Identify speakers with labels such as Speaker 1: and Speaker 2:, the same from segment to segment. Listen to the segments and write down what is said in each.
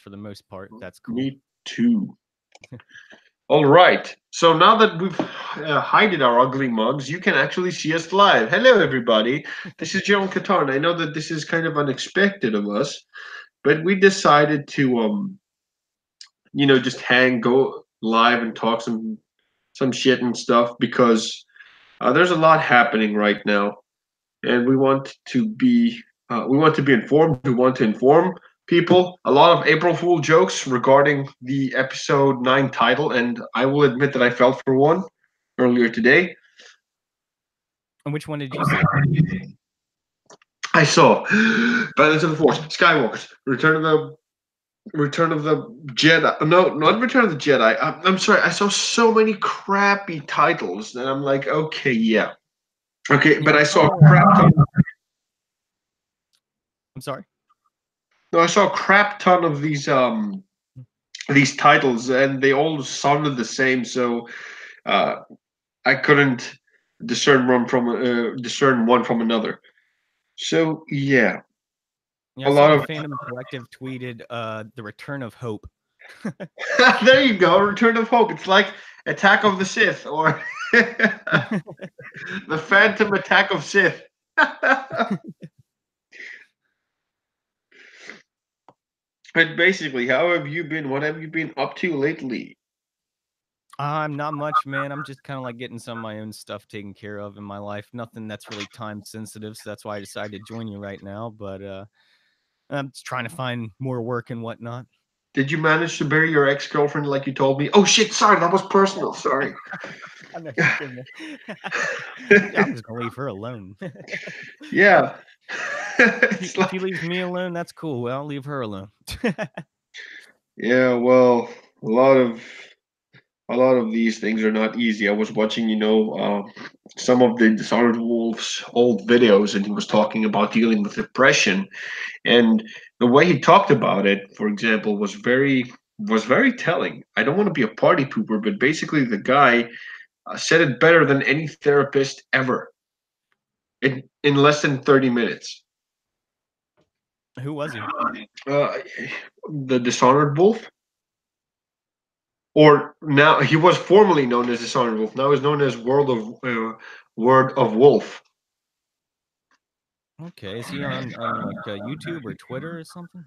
Speaker 1: for the most part. That's cool.
Speaker 2: Me too. All right. So now that we've hided our ugly mugs, you can actually see us live. Hello, everybody. This is John Katarn. I know that this is kind of unexpected of us, but we decided to, just go live and talk some shit and stuff because there's a lot happening right now, and we want to be informed. We want to inform people. A lot of April Fool jokes regarding the episode 9 title, and I will admit that I fell for one earlier today.
Speaker 1: And which one did you see?
Speaker 2: I saw Balance of the Force, Skywalker's Return of the Jedi. No, not Return of the Jedi. I'm sorry. I saw so many crappy titles, and I'm like, okay, yeah, okay,
Speaker 1: Yeah,
Speaker 2: but
Speaker 1: I
Speaker 2: I saw
Speaker 1: saw.
Speaker 2: a crap ton.
Speaker 1: I'm sorry.
Speaker 2: No, I saw a crap ton of these titles, and they all sounded the same. So uh, I couldn't discern one from another. So yeah,
Speaker 1: Yeah,
Speaker 2: a
Speaker 1: I saw
Speaker 2: lot
Speaker 1: the
Speaker 2: of
Speaker 1: Phantom Collective tweeted the Return of Hope.
Speaker 2: there you go, Return of Hope. It's like Attack of the Sith or the Phantom Attack of Sith. But basically, how have you been? What have you been up to lately?
Speaker 1: I'm not much, man. I'm just kind of like getting some of my own stuff taken care of in my life. Nothing that's really time sensitive, so that's why I decided to join you right now. But I'm just trying to find more work and whatnot.
Speaker 2: Did you manage to bury your ex-girlfriend like you told me? Oh shit, sorry, that was personal. Sorry.
Speaker 1: I know you're good, man. Yeah, I'm just gonna leave her alone.
Speaker 2: Yeah. It's
Speaker 1: If he
Speaker 2: like,
Speaker 1: leaves me alone, that's cool. Well, I'll leave her alone.
Speaker 2: yeah, well, a lot of a lot of these things are not easy. I was watching, some of the Dishonored Wolf's old videos, and he was talking about dealing with depression, and the way he talked about it, for example, was very telling. I don't want to be a party pooper, but basically, the guy said it better than any therapist ever in less than 30 minutes.
Speaker 1: Who was he?
Speaker 2: Uh, the Dishonored Wolf, or now he was formerly known as Dishonored Wolf. Now he's known as Word of Wolf.
Speaker 1: Okay, is he on like YouTube or Twitter or something?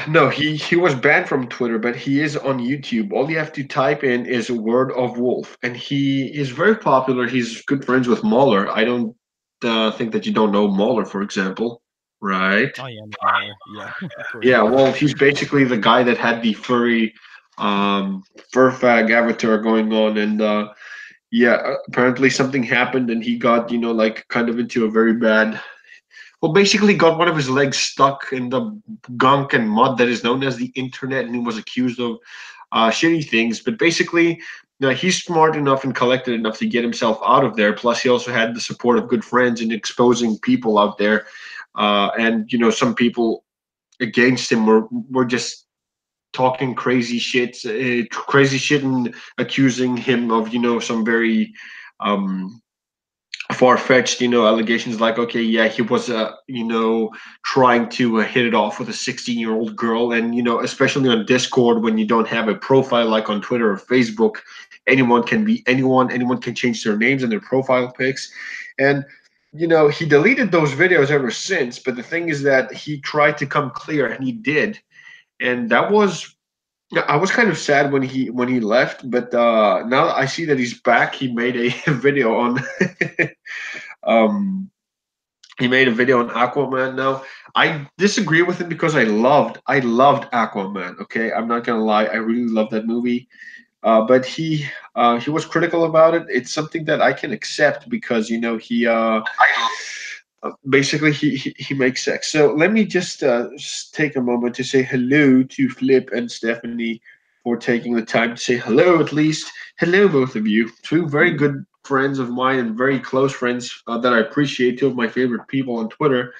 Speaker 2: No, he was banned from Twitter, but he is on YouTube. All you have to type in is Word of Wolf, and he is very popular. He's good friends with Mahler. I don't think that you don't know Mahler, for example, right?
Speaker 1: Oh yeah, Mahler. Yeah, of course.
Speaker 2: Yeah, well, he's basically the guy that had the fur fag avatar going on, and yeah, apparently something happened, and he got like kind of into a very bad. Well, basically, got one of his legs stuck in the gunk and mud that is known as the internet, and he was accused of shitty things. But basically, he's smart enough and collected enough to get himself out of there. Plus, he also had the support of good friends in exposing people out there. And some people against him were just talking crazy shit, and accusing him of some very um, far-fetched allegations, like, okay, yeah, he was trying to hit it off with a 16-year-old girl. And especially on Discord, when you don't have a profile like on Twitter or Facebook, anyone can be anyone can change their names and their profile pics. And he deleted those videos ever since, but the thing is that he tried to come clear, and he did. And that was yeah, I was kind of sad when he left, but now that I see that he's back, he made a video on um he made a video on Aquaman now. I disagree with him because I loved Aquaman, okay? I'm not gonna lie, I really love that movie. But he was critical about it. It's something that I can accept because he basically he makes sex. So let me just take a moment to say hello to Flip and Stephanie for taking the time to say hello at least. Hello, both of you. Two very good friends of mine and very close friends that I appreciate. Two of my favorite people on Twitter,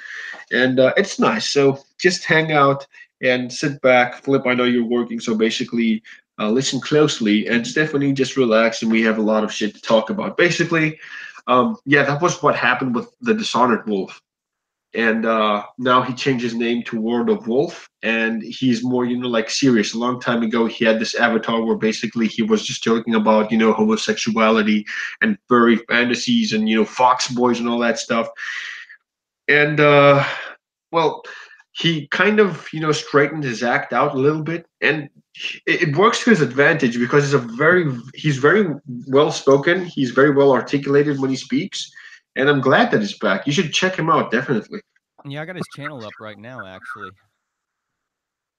Speaker 2: and it's nice. So just hang out and sit back. Flip, I know you're working, so basically listen closely. And Stephanie, just relax, and we have a lot of shit to talk about. Basically, yeah, that was what happened with the Dishonored Wolf. and now he changed his name to World of Wolf, and he's more, like, serious. A long time ago, he had this avatar where basically he was just joking about, homosexuality and furry fantasies and, fox boys and all that stuff. And well, he kind of, straightened his act out a little bit, and it works to his advantage because he's very well spoken. He's very well articulated when he speaks, and I'm glad that he's back. You should check him out, definitely.
Speaker 1: Yeah, I got his channel up right now, actually.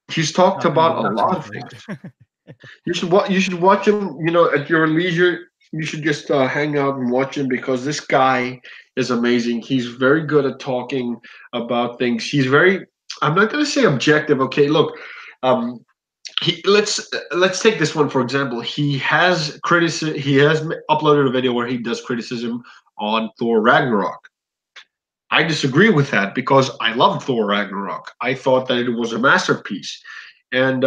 Speaker 2: He's talked
Speaker 1: Not gonna
Speaker 2: about
Speaker 1: be
Speaker 2: a
Speaker 1: watching
Speaker 2: lot
Speaker 1: it
Speaker 2: of things.
Speaker 1: though.
Speaker 2: You should watch him. At your leisure. You should just hang out and watch him because this guy is amazing. He's very good at talking about things. He's very. I'm not going to say objective. Okay, look. Um, let's take this one for example. He has uploaded a video where he does criticism on Thor Ragnarok. I disagree with that because I loved Thor Ragnarok. I thought that it was a masterpiece, and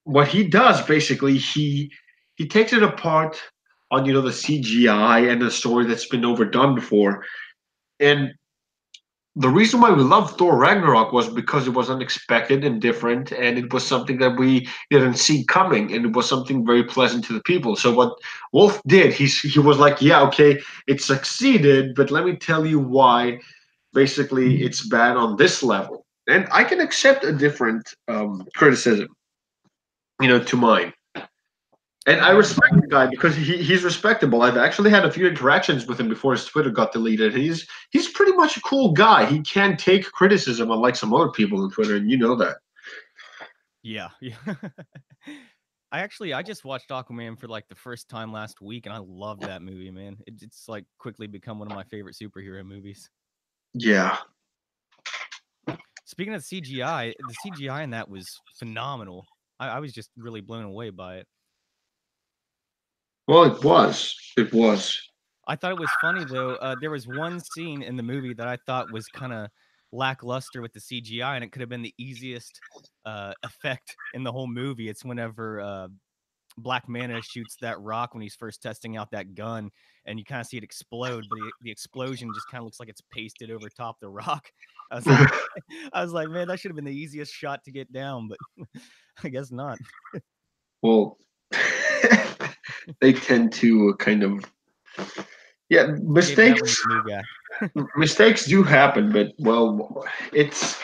Speaker 2: what he does basically, he takes it apart on the CGI and the story that's been overdone before. And the reason why we loved Thor Ragnarok was because it was unexpected and different, and it was something that we didn't see coming, and it was something very pleasant to the people. So what Wolf did, he was like, yeah, okay, it succeeded, but let me tell you why basically it's bad on this level. And I can accept a different criticism, to mine. And I
Speaker 1: Yeah, I
Speaker 2: respect the guy because he's respectable. I've actually had a few interactions with him before his Twitter got deleted. He's pretty much a cool guy. He can take criticism, unlike some other people on Twitter, and you know that.
Speaker 1: yeah, yeah. I just watched Aquaman for like the first time last week, and I love that movie, man. It's like quickly become one of my favorite superhero movies.
Speaker 2: Yeah.
Speaker 1: Speaking of CGI, the CGI in that was phenomenal. I was just really blown away by it.
Speaker 2: Well, it was. It was.
Speaker 1: I thought it was funny though. There was one scene in the movie that I thought was kind of lackluster with the CGI, and it could have been the easiest effect in the whole movie. It's whenever Black Manta shoots that rock when he's first testing out that gun, and you kind of see it explode, but the explosion just kind of looks like it's pasted over top the rock. I was like, I was like, man, that should have been the easiest shot to get down, but I guess not.
Speaker 2: Well, they tend to kind of, yeah,
Speaker 1: Gave that one to the new guy.
Speaker 2: mistakes do happen, but well, it's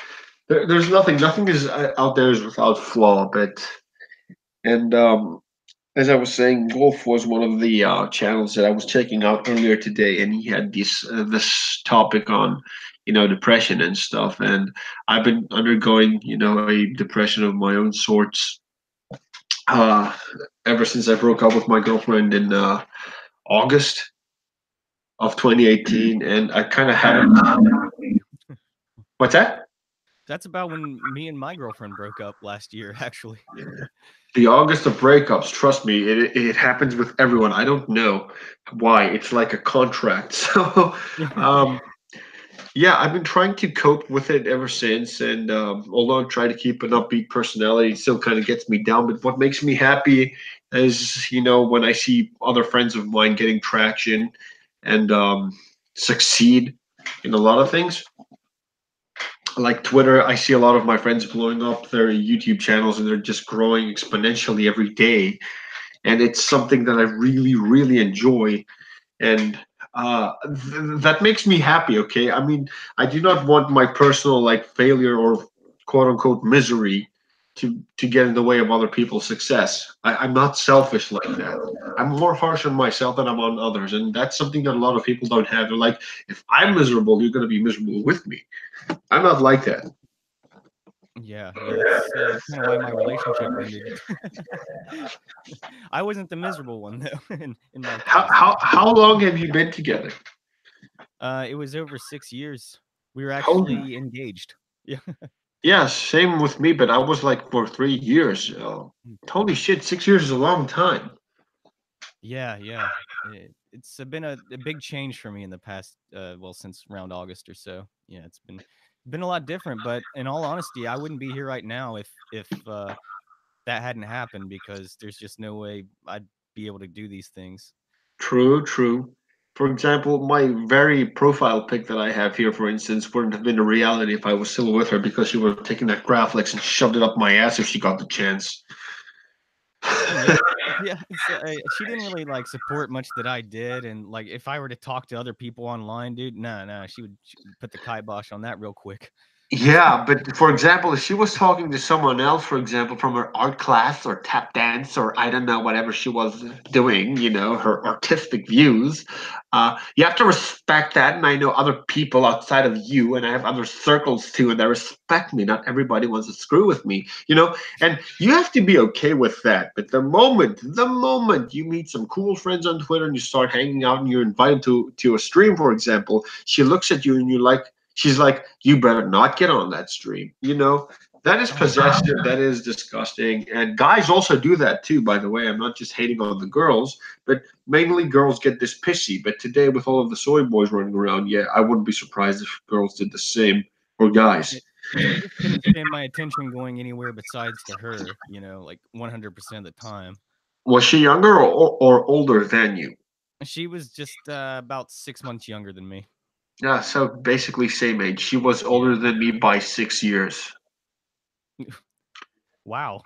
Speaker 2: there's nothing is out there is without flaw. But and as I was saying, Golf was one of the channels that I was checking out earlier today, and he had this topic on, depression and stuff. And I've been undergoing, a depression of my own sorts, uh, ever since I broke up with my girlfriend in August of 2018, and I kind of haven't. What's that?
Speaker 1: That's about when me and my girlfriend broke up last year, actually.
Speaker 2: The August of breakups, trust me, it happens with everyone. I don't know why. It's like a contract. So, um, yeah, I've been trying to cope with it ever since. And although I try to keep an upbeat personality, it still kind of gets me down. But what makes me happy is, when I see other friends of mine getting traction and succeed in a lot of things. Like Twitter, I see a lot of my friends blowing up their YouTube channels and they're just growing exponentially every day. And it's something that I really, really enjoy. And that makes me happy. Okay, I mean, I do not want my personal like failure or quote unquote misery to get in the way of other people's success. I'm not selfish like that. I'm more harsh on myself than I'm on others, and that's something that a lot of people don't have. They're like, if I'm miserable, you're going to be miserable with me. I'm not like that.
Speaker 1: Yeah, yeah, that's kind of why my relationship ended. I wasn't the miserable one though, in my
Speaker 2: How
Speaker 1: case.
Speaker 2: how how long have you been together?
Speaker 1: It was over 6 years. We were
Speaker 2: How?
Speaker 1: actually engaged. Yeah.
Speaker 2: Yeah, same with me, but I was like for 3 years. Holy shit, 6 years is a long time.
Speaker 1: Yeah, yeah. It's been a big change for me in the past, well, since around August or so. Yeah, it's been a lot different. But in all honesty, I wouldn't be here right now if that hadn't happened because there's just no way I'd be able to do these things.
Speaker 2: True, true. For example, my very profile pic that I have here, for instance, wouldn't have been a reality if I was still with her because she would have taken that Graflex and shoved it up my ass if she got the chance.
Speaker 1: I mean, yeah, she didn't really, like, support much that I did, and, like, if I were to talk to other people online, dude, no, she would put the kibosh on that real quick.
Speaker 2: Yeah, but for example, if she was talking to someone else, for example, from her art class or tap dance or I don't know, whatever she was doing, her artistic views, you have to respect that. And I know other people outside of you, and I have other circles too, and they respect me. Not everybody wants to screw with me, and you have to be okay with that. But the moment you meet some cool friends on Twitter and you start hanging out and you're invited to a stream, for example, she looks at you and you're like, she's like, you better not get on that stream. That is
Speaker 1: Oh, yeah.
Speaker 2: possessive. That is disgusting. And guys also do that too, by the way. I'm not just hating on the girls, but mainly girls get this pissy. But today, with all of the soy boys running around, yeah, I wouldn't be surprised if girls did the same, or guys.
Speaker 1: It just couldn't stand my attention going anywhere besides to her, like, 100% of the time.
Speaker 2: Was she younger or older than you?
Speaker 1: She was just, about 6 months younger than me.
Speaker 2: Yeah, so basically same age. She was older
Speaker 1: Yeah.
Speaker 2: than me by 6 years.
Speaker 1: Wow.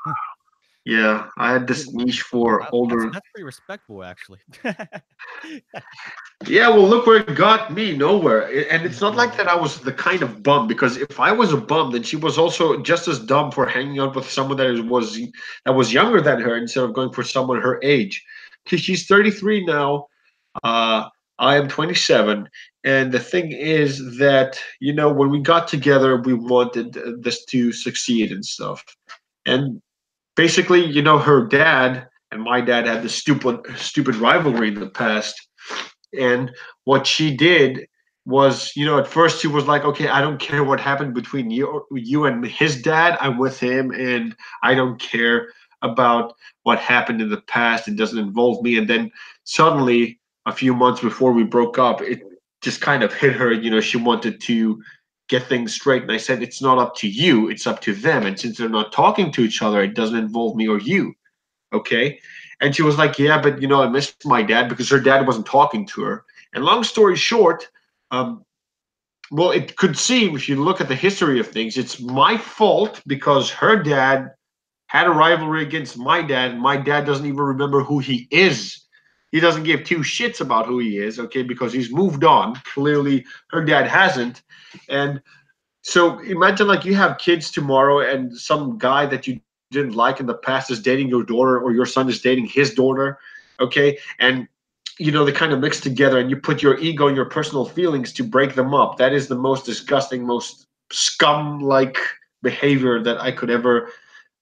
Speaker 2: Yeah, I had
Speaker 1: Yeah,
Speaker 2: this niche for
Speaker 1: wow, that's
Speaker 2: older.
Speaker 1: that's pretty respectable, actually.
Speaker 2: Yeah, well, look where it got me, nowhere. And it's not like
Speaker 1: Yeah.
Speaker 2: that I was the kind of bum, because if I was a bum, then she was also just as dumb for hanging out with someone that was younger than her instead of going for someone her age. Because she's 33 now, uh, I am 27, and the thing is that when we got together, we wanted this to succeed and stuff. And basically, her dad and my dad had this stupid rivalry in the past, and what she did was, at first she was like, okay, I don't care what happened between you and his dad. I'm with him, and I don't care about what happened in the past. It doesn't involve me. And then suddenly, a few months before we broke up, it just kind of hit her. She wanted to get things straight. And I said, it's not up to you, it's up to them. And since they're not talking to each other, it doesn't involve me or you. Okay. And she was like, yeah, but I miss my dad, because her dad wasn't talking to her. And long story short, um, well, it could seem, if you look at the history of things, it's my fault because her dad had a rivalry against my dad, and my dad doesn't even remember who he is. He doesn't give two shits about who he is, okay, because he's moved on. Clearly, her dad hasn't. And so imagine, like, you have kids tomorrow, and some guy that you didn't like in the past is dating your daughter, or your son is dating his daughter, okay? And they kind of mix together, and you put your ego and your personal feelings to break them up. That is the most disgusting, most scum-like behavior that I could ever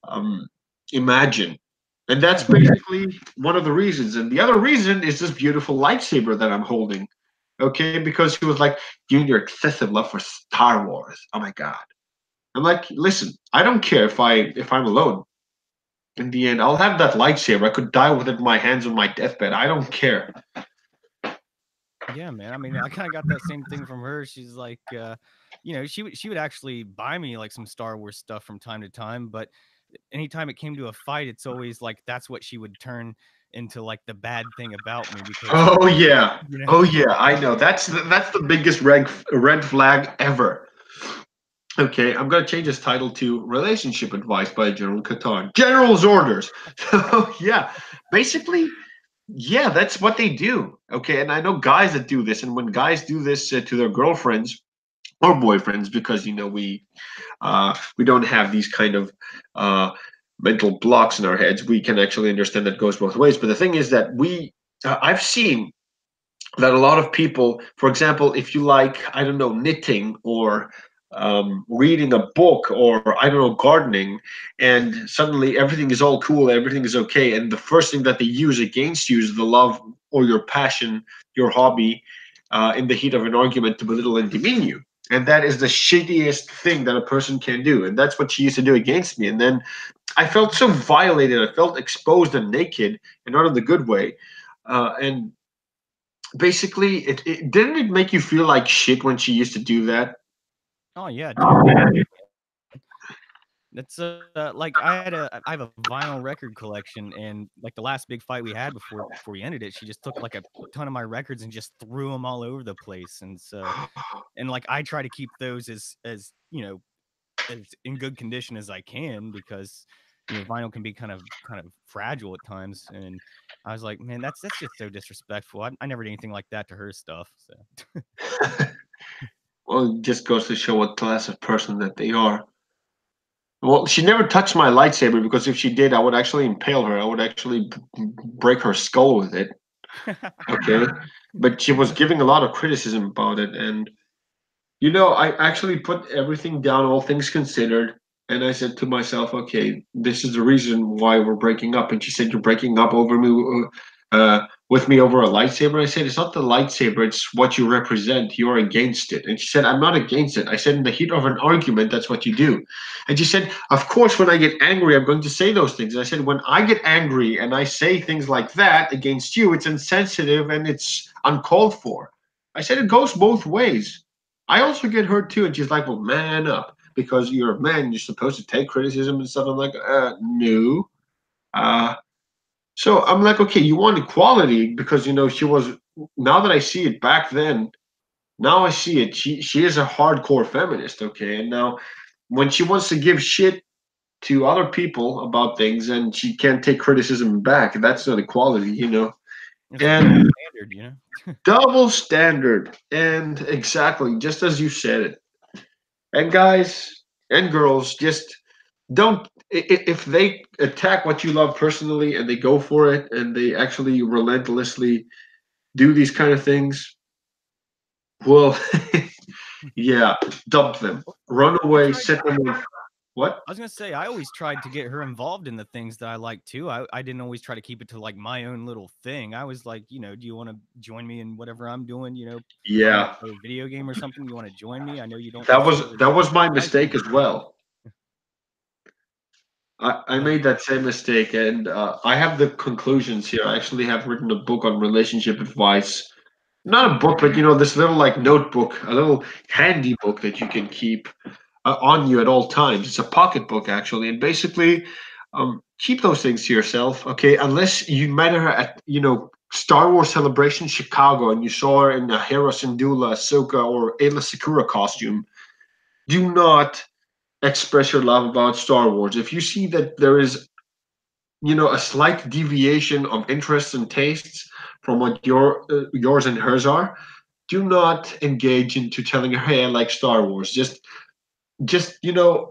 Speaker 2: um, imagine. And that's
Speaker 1: Yeah.
Speaker 2: basically one of the reasons. And the other reason is this beautiful lightsaber that I'm holding. Okay, because he was like, "You and your excessive love for Star Wars. Oh my god." I'm like, listen, I don't care if I'm alone. In the end, I'll have that lightsaber. I could die with it in my hands on my deathbed. I don't care.
Speaker 1: Yeah, man. I mean, I kinda got that same thing from her. She's like, she would actually buy me, like, some Star Wars stuff from time to time, but anytime it came to a fight, it's always like that's what she would turn into, like, the bad thing about me because,
Speaker 2: Oh yeah.
Speaker 1: you know
Speaker 2: Oh yeah, I know. That's the biggest red flag ever. Okay, I'm gonna change this title to "Relationship Advice" by General Katarn. General's orders. So yeah, basically, yeah, that's what they do. Okay, and I know guys that do this, and when guys do this to their girlfriends or boyfriends, because we don't have these kind of uh, mental blocks in our heads, we can actually understand that goes both ways. But the thing is that I've seen that a lot of people, for example, if you like, I don't know, knitting or reading a book, or I don't know, gardening, and suddenly everything is all cool, everything is okay, and the first thing that they use against you is the love or your passion, your hobby, in the heat of an argument to belittle and demean you. And that is the shittiest thing that a person can do. And that's what she used to do against me. And then I felt so violated. I felt exposed and naked, and not in the good way. And basically, it didn't it make you feel like shit when she used to do that?
Speaker 1: Oh, yeah, terrible. It's, like, I have a vinyl record collection, and, like, the last big fight we had before we ended it, she just took, like, a ton of my records and just threw them all over the place, and so and, like, I try to keep those as, as in good condition as I can because, vinyl can be kind of fragile at times, and I was like, "Man, that's just so disrespectful." I never did anything like that to her stuff, so
Speaker 2: Well, it just goes to show what class of person that they are. Well, she never touched my lightsaber because if she did, I would actually impale her. I would actually break her skull with it. Okay, but she was giving a lot of criticism about it, and I actually put everything down, all things considered, and I said to myself, okay, this is the reason why we're breaking up. And she said, you're breaking up over me, with me over a lightsaber. I said, it's not the lightsaber, it's what you represent. You're against it. And she said, I'm not against it. I said, in the heat of an argument, that's what you do. And she said, of course, when I get angry, I'm going to say those things. And I said, when I get angry and I say things like that against you, it's insensitive and it's uncalled for. I said, it goes both ways. I also get hurt too. And she's like, well, man up. Because you're a man, you're supposed to take criticism and stuff. I'm like, no. Uh, so I'm like, okay, you want equality because she was. Now that I see it back then, now I see it. She is a hardcore feminist, okay. And now when she wants to give shit to other people about things and she can't take criticism back, that's not equality.
Speaker 1: it's a double
Speaker 2: And
Speaker 1: standard.
Speaker 2: double standard, and exactly just as you said it. And guys and girls, just don't if they attack what you love personally and they go for it and they actually relentlessly do these kind of things, well, yeah, dump them,
Speaker 1: Well,
Speaker 2: run
Speaker 1: I
Speaker 2: away,
Speaker 1: tried
Speaker 2: set them on. What?
Speaker 1: I was gonna say, I always tried to get her involved in the things that I like too. I didn't always try to keep it to, like, my own little thing. I was like, "Do you wanna join me in whatever I'm doing?" If I'm gonna
Speaker 2: Yeah,
Speaker 1: play a video game or something, you wanna join me? I know you don't
Speaker 2: that was
Speaker 1: necessarily
Speaker 2: that was my
Speaker 1: like
Speaker 2: mistake
Speaker 1: it.
Speaker 2: as well. I
Speaker 1: But
Speaker 2: made that same mistake, and I have the conclusions here. I actually have written a book on relationship advice. Not a book, but this little like notebook, a little handy book that you can keep on you at all times. It's a pocket book actually, and basically, keep those things to yourself, okay? Unless you met her at Star Wars Celebration Chicago and you saw her in a Hera Syndulla, Ahsoka, or Ayla Secura costume. Do not express your love about Star Wars. If you see that there is a slight deviation of interests and tastes from what yours and hers are, do not engage into telling her, hey, I like Star Wars. Just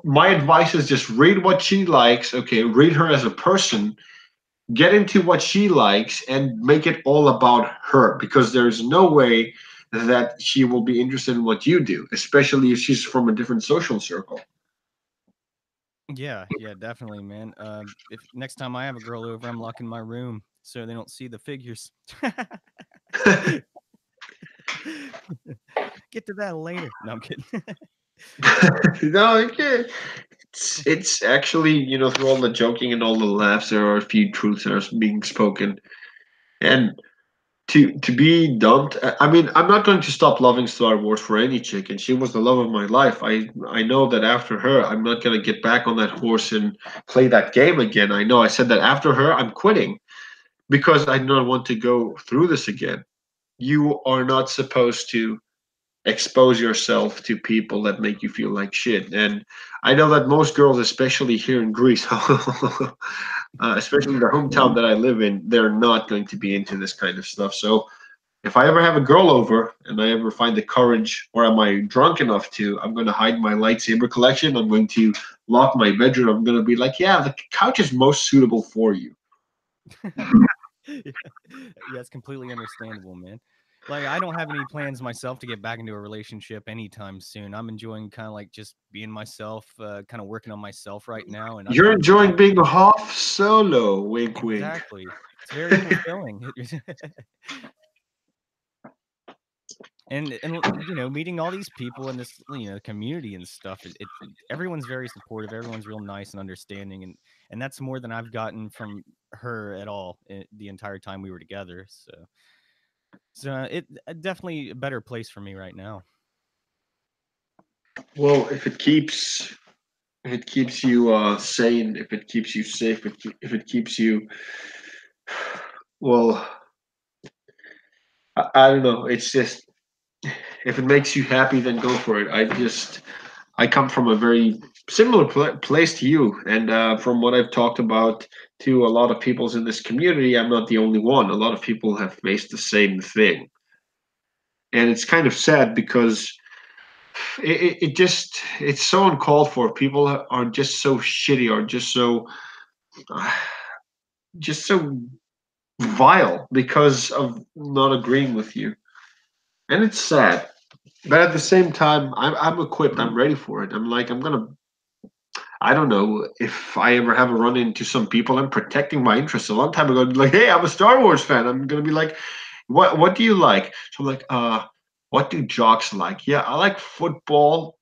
Speaker 2: my advice is just read what she likes. Okay, read her as a person, get into what she likes, and make it all about her, because there's no way that she will be interested in what you do, especially if she's from a different social circle.
Speaker 1: yeah, yeah, definitely, man. If next time I have a girl over, I'm locking my room so they don't see the figures. Get to that later. No, I'm kidding.
Speaker 2: No, okay. It's actually, through all the joking and all the laughs, there are a few truths that are being spoken. And to be dumped, I mean, I'm not going to stop loving Star Wars for any chick, and she was the love of my life. I know that after her, I'm not going to get back on that horse and play that game again. I know I said that after her, I'm quitting because I do not want to go through this again. You are not supposed to expose yourself to people that make you feel like shit. And I know that most girls, especially here in Greece, especially the hometown that I live in, they're not going to be into this kind of stuff. So if I ever have a girl over and I ever find the courage, or am I drunk enough to, I'm going to hide my lightsaber collection. I'm going to lock my bedroom. I'm going to be like, yeah, the couch is most suitable for you.
Speaker 1: Yeah, yeah, it's completely understandable, man. Like, I don't have any plans myself to get back into a relationship anytime soon. I'm enjoying kind of like just being myself, kind of working on myself right now, and
Speaker 2: You're
Speaker 1: I'm really
Speaker 2: enjoying
Speaker 1: happy.
Speaker 2: being a half solo. Wink, wink.
Speaker 1: Exactly. It's very fulfilling. And meeting all these people in this community and stuff. It everyone's very supportive. Everyone's real nice and understanding, and that's more than I've gotten from her at all the entire time we were together. So it definitely a better place for me right now.
Speaker 2: Well, if it keeps if it keeps you sane, if it keeps you safe, if it keeps you, well, I don't know. It's just if it makes you happy, then go for it. I come from a very similar place to you, and from what I've talked about to a lot of peoples in this community, I'm not the only one. A lot of people have faced the same thing, and it's kind of sad because it just it's so uncalled for. People are just so shitty, or just so vile because of not agreeing with you, and it's sad. But at the same time, I'm equipped. I'm ready for it. I'm like I'm gonna. I don't know if I ever have a run into some people. I'm protecting my interests. A long time ago, I'd be like, hey, I'm a Star Wars fan. I'm gonna be like, what do you like? So I'm like, what do jocks like? Yeah, I like football,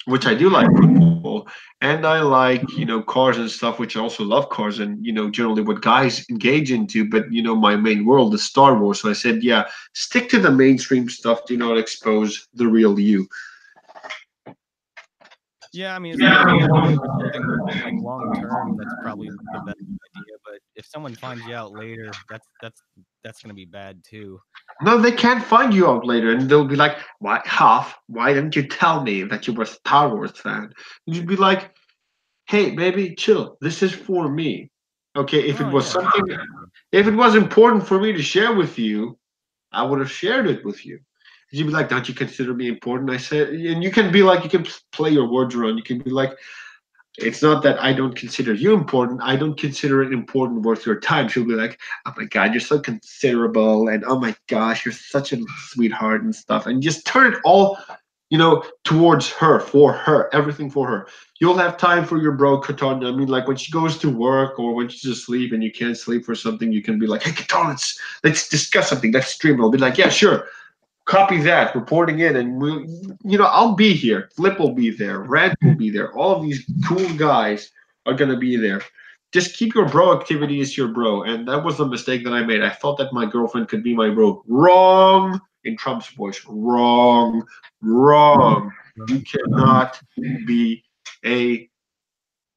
Speaker 2: which I do like football, and I like cars and stuff, which I also love cars and generally what guys engage into. But my main world is Star Wars, so I said, yeah, stick to the mainstream stuff. Do not expose the real you.
Speaker 1: Yeah, I mean, as long as you're doing it for something, like, long term, that's probably the best idea, but if someone finds you out later, that's gonna be bad too.
Speaker 2: No, they can't find you out later, and they'll be like, "Why, Half? Why didn't you tell me that you were a Star Wars fan?" And you'd be like, "Hey, baby, chill. This is for me. Okay,
Speaker 1: Oh, yeah, exactly.
Speaker 2: if it was important for me to share with you, I would have shared it with you." And you'd be like, "Don't you consider me important?" I said, and you can be like, you can play your words around. You can be like, it's not that I don't consider you important. I don't consider it important worth your time. She'll be like, "Oh my god, you're so considerable," and "Oh my gosh, you're such a sweetheart," and stuff. And just turn it all, towards her, for her, everything for her. You'll have time for your bro Katarn. I mean, like when she goes to work or when she's asleep and you can't sleep for something, you can be like, "Hey Katarn, let's discuss something. Let's stream." I'll be like, "Yeah, sure." Copy that, reporting in, and I'll be here. Flip will be there. Rand will be there. All of these cool guys are gonna be there. Just keep your bro activity as your bro, and that was the mistake that I made. I thought that my girlfriend could be my bro. Wrong. In Trump's voice, wrong, wrong. You cannot be a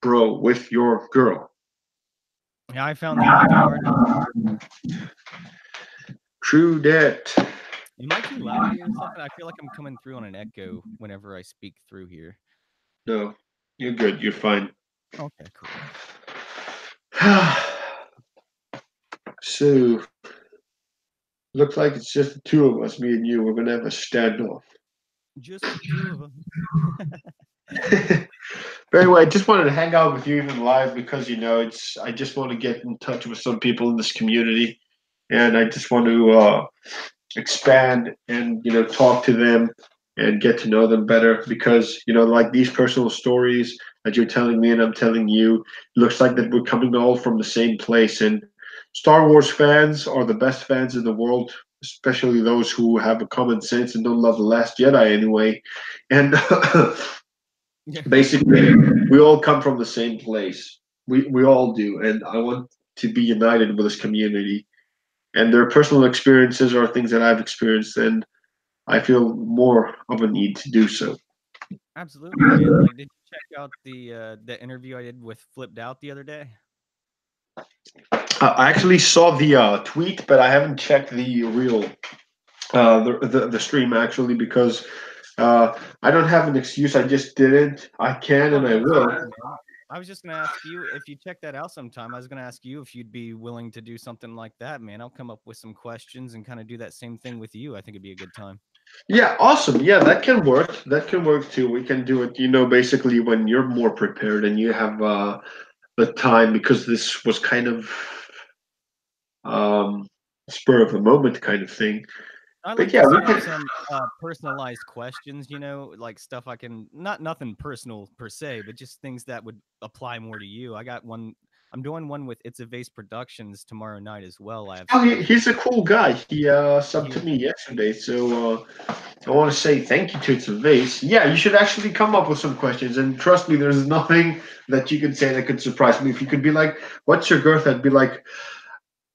Speaker 2: bro with your girl.
Speaker 1: Yeah, I found that making it hard as well.
Speaker 2: True that.
Speaker 1: Am I too loud here or something? I feel like I'm coming through on an echo whenever I speak through here.
Speaker 2: No, you're good. You're fine.
Speaker 1: Okay, cool.
Speaker 2: So, looks like it's just the two of us, me and you. We're gonna have a standoff.
Speaker 1: Just the two of us.
Speaker 2: Very well. I just wanted to hang out with you even live because it's. I just want to get in touch with some people in this community, and I just want to expand and talk to them and get to know them better because like these personal stories that you're telling me and I'm telling you, it looks like that we're coming all from the same place. And Star Wars fans are the best fans in the world, especially those who have a common sense and don't love the Last Jedi anyway. And
Speaker 1: Yeah.
Speaker 2: basically, we all come from the same place. We all do, and I want to be united with this community. And their personal experiences are things that I've experienced, and I feel more of a need to do so.
Speaker 1: Absolutely, man. Like, did you check out the interview I did with Flipped Out the other day?
Speaker 2: I actually saw the tweet, but I haven't checked the real the stream actually because I don't have an excuse. I just didn't. I can
Speaker 1: Oh,
Speaker 2: and I
Speaker 1: no, it's all
Speaker 2: will.
Speaker 1: good, man. I was just gonna ask you if you check that out sometime. I was gonna ask you if you'd be willing to do something like that, man. I'll come up with some questions and kind of do that same thing with you. I think it'd be a good time.
Speaker 2: Yeah, awesome. Yeah, that can work. That can work too. We can do it. Basically when you're more prepared and you have the time because this was kind of um, spur of the moment kind of thing.
Speaker 1: I
Speaker 2: But
Speaker 1: like
Speaker 2: yeah,
Speaker 1: to
Speaker 2: we
Speaker 1: set up
Speaker 2: can.
Speaker 1: some personalized questions, like stuff I can not nothing personal per se, but just things that would apply more to you. I got one. I'm doing one with It's a Vase Productions tomorrow night as well. I have
Speaker 2: Oh,
Speaker 1: scheduled.
Speaker 2: he's a cool guy. He subbed to
Speaker 1: He,
Speaker 2: me yesterday, so I want to say thank you to It's a Vase. Yeah, you should actually come up with some questions, and trust me, there's nothing that you could say that could surprise me. If you could be like, "What's your girth?" I'd be like,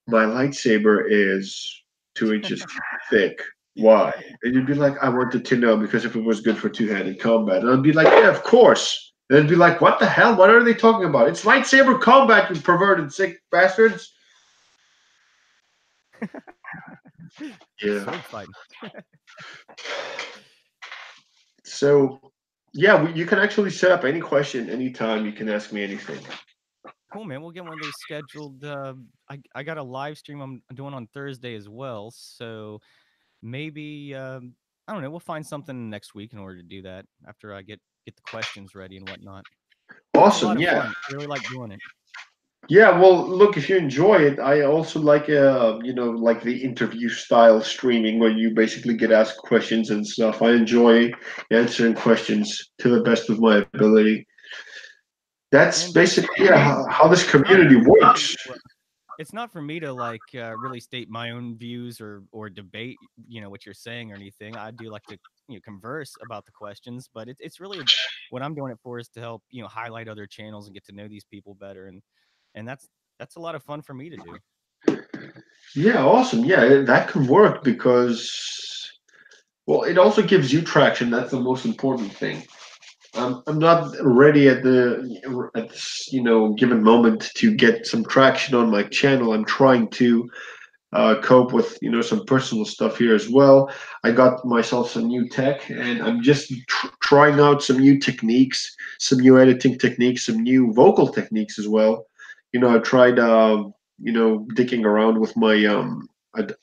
Speaker 2: "My lightsaber is 2 inches thick. Why?" And you'd be like, "I wanted to know because if it was good for two-handed combat." And I'd be like, "Yeah, of course." They'd be like, "What the hell? What are they talking about? It's lightsaber combat, you perverted sick bastards!" Yeah.
Speaker 1: Sword fighting.
Speaker 2: So, yeah, you can actually set up any question anytime. You can ask me anything.
Speaker 1: Cool, man. We'll get one of those scheduled. I got a live stream I'm doing on Thursday as well, so maybe I don't know. We'll find something next week in order to do that after I get the questions ready and whatnot. It's a lot
Speaker 2: Awesome.
Speaker 1: of
Speaker 2: Yeah.
Speaker 1: fun. I really like doing it.
Speaker 2: Yeah, well, look, if you enjoy it, I also like, like the interview style streaming where you basically get asked questions and stuff. I enjoy answering questions to the best of my ability. That's
Speaker 1: And it's
Speaker 2: basically, yeah, how this
Speaker 1: it's not
Speaker 2: community
Speaker 1: for me to
Speaker 2: works.
Speaker 1: it's not for me to like really state my own views or debate what you're saying or anything. I do like to converse about the questions, but it's really what I'm doing it for is to help highlight other channels and get to know these people better, and that's a lot of fun for me to do.
Speaker 2: Yeah, awesome. Yeah, that can work because, well, it also gives you traction. That's the most important thing. I'm not ready at this, given moment to get some traction on my channel. I'm trying to cope with some personal stuff here as well. I got myself some new tech, and I'm just trying out some new techniques, some new editing techniques, some new vocal techniques as well. I tried digging around with my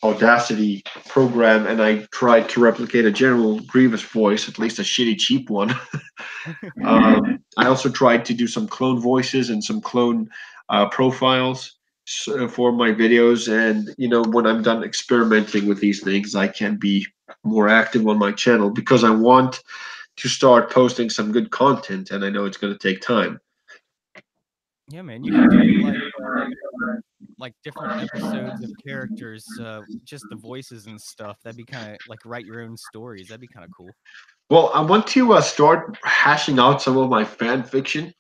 Speaker 2: Audacity program, and I tried to replicate a General Grievous voice, at least a shitty cheap one. I also tried to do some clone voices and some clone profiles for my videos. And, when I'm done experimenting with these things, I can be more active on my channel because I want to start posting some good content. And I know it's going to take time.
Speaker 1: Yeah, man, you could do like different episodes of characters, just the voices and stuff. That'd be kind of like write your own stories. That'd be kind of cool.
Speaker 2: Well, I want to start hashing out some of my fan fiction.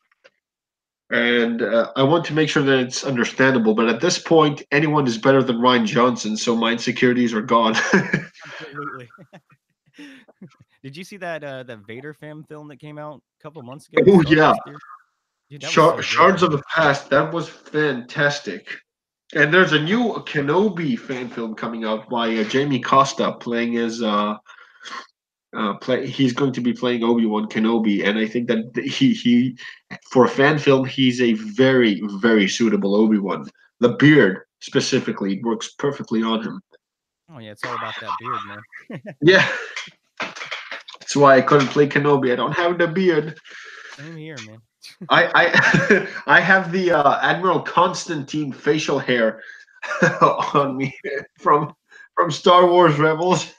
Speaker 2: And I want to make sure that it's understandable. But at this point, anyone is better than Ryan Johnson, so my insecurities are gone.
Speaker 1: Absolutely. Did you see that Vader fan film that came out a couple months ago,
Speaker 2: Oh
Speaker 1: Star
Speaker 2: yeah,
Speaker 1: Wars theory? Dude, that was so good,
Speaker 2: Shards of
Speaker 1: man.
Speaker 2: the Past. That was fantastic. And there's a new Kenobi fan film coming out by Jamie Costa playing as play. He's going to be playing Obi-Wan Kenobi, and I think that he for a fan film he's a very very suitable Obi-Wan. The beard specifically works perfectly on him.
Speaker 1: Oh yeah, it's all about that beard, man.
Speaker 2: Yeah, that's why I couldn't play Kenobi. I don't have the beard.
Speaker 1: Same here, man.
Speaker 2: I I have the Admiral Constantine facial hair on me from Star Wars Rebels.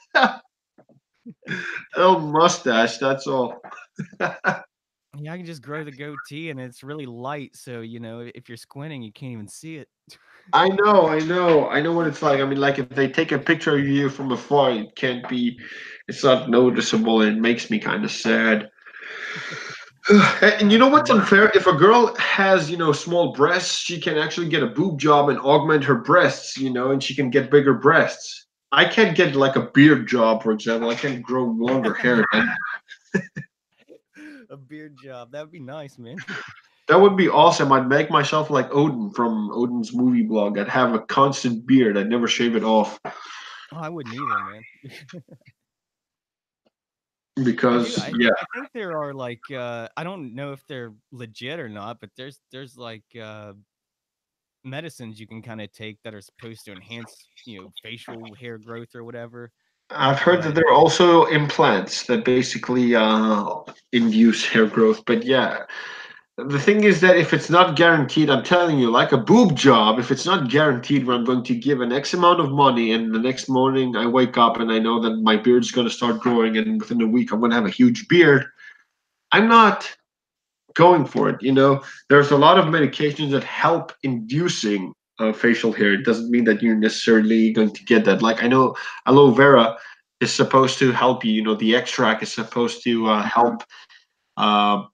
Speaker 2: Oh, mustache. That's all.
Speaker 1: Yeah, I can just grow the goatee, and it's really light, so if you're squinting, you can't even see it.
Speaker 2: I know what it's like. I mean, like if they take a picture of you from afar, it can't be, it's not noticeable, and it makes me kind of sad. And
Speaker 1: Oh,
Speaker 2: you
Speaker 1: I
Speaker 2: know
Speaker 1: can
Speaker 2: what's
Speaker 1: imagine.
Speaker 2: unfair? If a girl has, small breasts, she can actually get a boob job and augment her breasts, and she can get bigger breasts. I can't get like a beard job, for example. I can't grow longer hair. And
Speaker 1: A beard job. That would be nice, man.
Speaker 2: that would be awesome. I'd make myself like Odin from Odin's movie blog. I'd have a constant beard. I'd never shave it off
Speaker 1: Oh, I wouldn't either, man. I do.
Speaker 2: because, yeah,
Speaker 1: I think there are like I don't know if they're legit or not, but there's like medicines you can kind of take that are supposed to enhance facial hair growth or whatever.
Speaker 2: I've heard that
Speaker 1: But
Speaker 2: there are also implants that basically induce hair growth. But yeah, the thing is that if it's not guaranteed, I'm telling you, like a boob job, if it's not guaranteed where I'm going to give an X amount of money and the next morning I wake up and I know that my beard's going to start growing and within a week I'm going to have a huge beard, I'm not going for it. There's a lot of medications that help inducing facial hair. It doesn't mean that you're necessarily going to get that. Like I know aloe vera is supposed to help you. The extract is supposed to help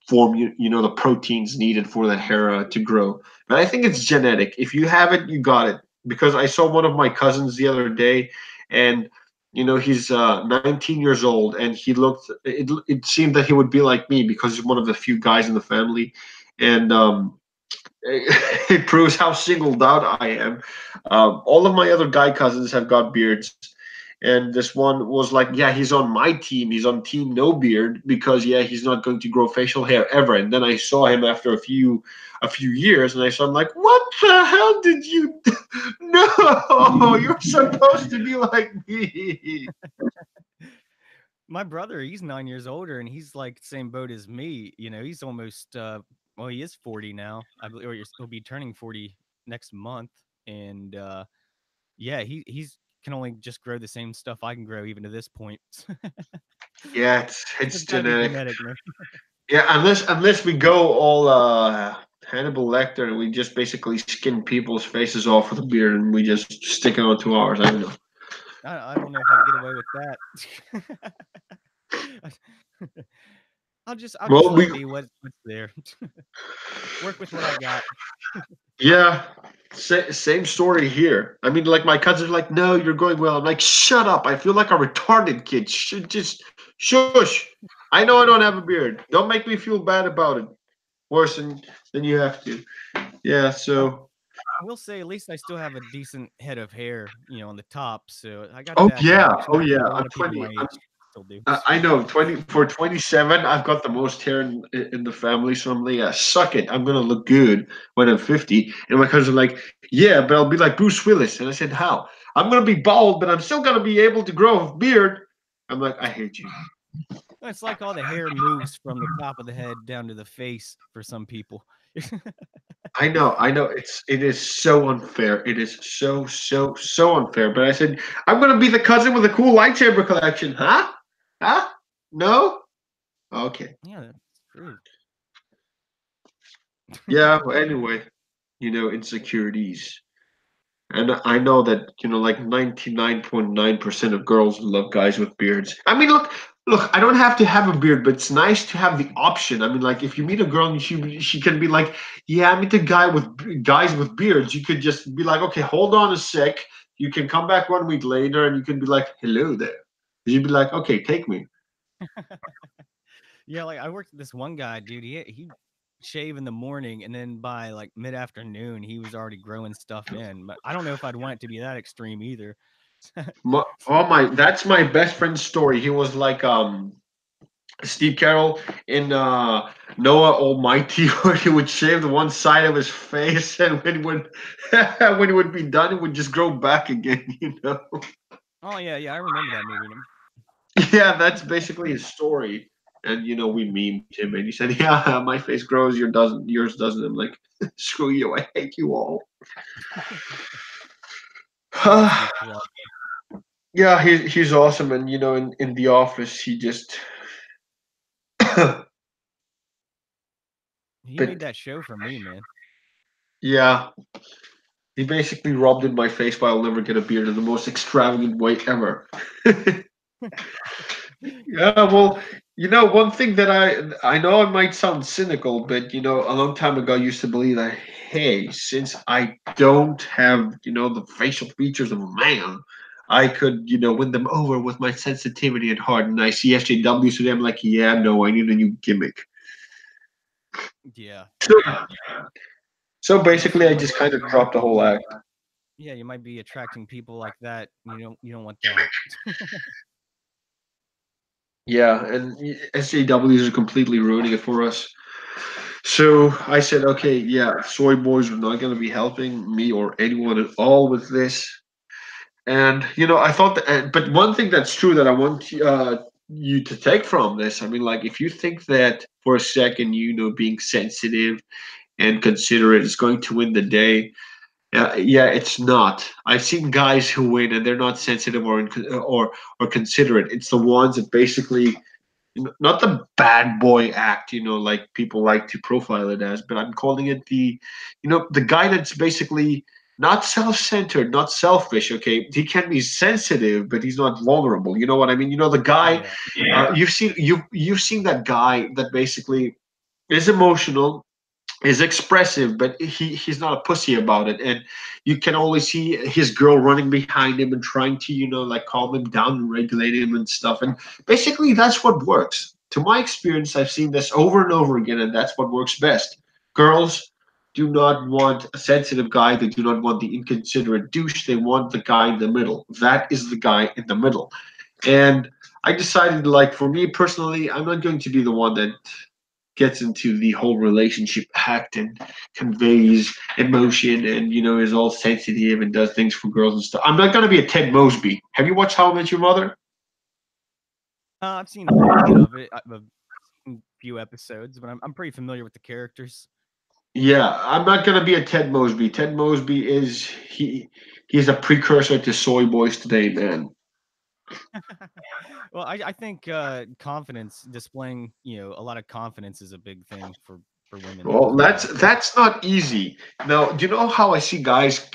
Speaker 2: form the proteins needed for that hair to grow. But I think it's genetic. If you have it, you got it. Because I saw one of my cousins the other day, and He's 19 years old, and he looked. It seemed that he would be like me because he's one of the few guys in the family, and it proves how singled out I am. All of my other guy cousins have got beards, and this one was like, yeah, he's on my team. He's on team no beard because yeah, he's not going to grow facial hair ever. And then I saw him after a few years, and I saw him like, what the hell did you? Do? No, you're supposed to be like me.
Speaker 1: My brother, he's 9 years older, and he's like same boat as me. He's almost well, he is 40 now. I believe, or he'll be turning 40 next month, and yeah, he's can only just grow the same stuff I can grow even to this point.
Speaker 2: Yeah, it's
Speaker 1: It's got to be
Speaker 2: genetic.
Speaker 1: genetic, man.
Speaker 2: Yeah, unless we go all Hannibal Lecter and we just basically skin people's faces off with a beard and we just stick it onto ours. I don't know.
Speaker 1: I don't know if I'd get away with that. I'll just
Speaker 2: Well,
Speaker 1: let it be what's there. Work with what I got.
Speaker 2: yeah, same story here. I mean, like my cousins are like, "No, you're going well." I'm like, "Shut up! I feel like a retarded kid. Should just shush." I know I don't have a beard. Don't make me feel bad about it. Worse than you have to. Yeah.
Speaker 1: I
Speaker 2: So.
Speaker 1: I will say at least I still have a decent head of hair, on the top, so I got
Speaker 2: Oh
Speaker 1: that
Speaker 2: yeah.
Speaker 1: going, which
Speaker 2: Oh
Speaker 1: not
Speaker 2: yeah.
Speaker 1: not a
Speaker 2: I'm
Speaker 1: lot of people
Speaker 2: 20.
Speaker 1: my age still do.
Speaker 2: I know 27. I've got the most hair in the family, so I'm like, yeah, suck it. I'm gonna look good when I'm 50. And my cousin's like, yeah, but I'll be like Bruce Willis. And I said, how? I'm gonna be bald, but I'm still gonna be able to grow a beard. I'm like, I hate you.
Speaker 1: It's like all the hair moves from the top of the head down to the face for some people.
Speaker 2: I know. It is so unfair. It is so unfair. But I said, I'm gonna be the cousin with a cool lightsaber collection, huh? Huh? No? Okay.
Speaker 1: Yeah, that's true.
Speaker 2: Yeah. Well, anyway, insecurities. And I know that, like 99.9% of girls love guys with beards. I mean, look, I don't have to have a beard, but it's nice to have the option. I mean, like if you meet a girl and she can be like, "Yeah, I meet a guys with beards." You could just be like, "Okay, hold on a sec." You can come back 1 week later and you can be like, "Hello there." You'd be like, "Okay, take me."
Speaker 1: Yeah, like I worked with this one guy, dude. He shave in the morning, and then by like mid afternoon, he was already growing stuff in. But I don't know if I'd want it to be that extreme either.
Speaker 2: That's my best friend's story. He was like Steve Carroll in Noah Almighty, where he would shave the one side of his face, and when it would be done, it would just grow back again.
Speaker 1: Oh yeah, yeah, I remember that movie.
Speaker 2: Yeah, that's basically his story. And we memed him, and he said, "Yeah, my face grows, yours doesn't." I'm like, "Screw you, I hate you all."
Speaker 1: I love Steve Carell.
Speaker 2: Yeah, he's awesome, and in the office, he just.
Speaker 1: He made
Speaker 2: But
Speaker 1: that show for me, man.
Speaker 2: yeah, he basically rubbed in my face why I'll never get a beard in the most extravagant way ever. Yeah, well, one thing that I know I might sound cynical, but a long time ago I used to believe that, hey, since I don't have, the facial features of a man, I could, win them over with my sensitivity and heart. And I see SJWs today, I'm like, yeah, no, I need a new gimmick.
Speaker 1: Yeah,
Speaker 2: So, so
Speaker 1: unless
Speaker 2: basically,
Speaker 1: you
Speaker 2: I
Speaker 1: might
Speaker 2: just kind of dropped the whole act.
Speaker 1: yeah, you might be attracting people like that. You don't want that.
Speaker 2: Yeah, and SJWs are completely ruining it for us. So I said, okay, yeah, soy boys are not going to be helping me or anyone at all with this. And I thought that, but one thing that's true that I want you to take from this, I mean, like if you think that for a second, being sensitive and considerate is going to win the day, yeah, it's not. I've seen guys who win and they're not sensitive or considerate. It's the ones that basically not the bad boy act, like people like to profile it as, but I'm calling it the guy that's basically not self-centered, not selfish. Okay, he can be sensitive, but he's not vulnerable. You know what I mean? The guy.
Speaker 1: Yeah,
Speaker 2: You've seen that guy that basically is emotional, is expressive, but he's not a pussy about it. And you can always see his girl running behind him and trying to, like calm him down and regulate him and stuff. And basically, that's what works. To my experience, I've seen this over and over again, and that's what works best. Girls do not want a sensitive guy. They do not want the inconsiderate douche. They want the guy in the middle. That is the guy in the middle. And I decided, like, for me personally, I'm not going to be the one that gets into the whole relationship act and conveys emotion and is all sensitive and does things for girls and stuff. I'm not gonna be a Ted Mosby. Have you watched How I Met Your Mother?
Speaker 1: I've seen a little bit of it. I've seen a few episodes, but I'm pretty familiar with the characters.
Speaker 2: Yeah, I'm not gonna be a Ted Mosby. Ted Mosby he's a precursor to Soy Boys today, man.
Speaker 1: Well, I think confidence, displaying a lot of confidence is a big thing for women as
Speaker 2: Well, that's
Speaker 1: well.
Speaker 2: that's not easy. Now, do you know how I see guys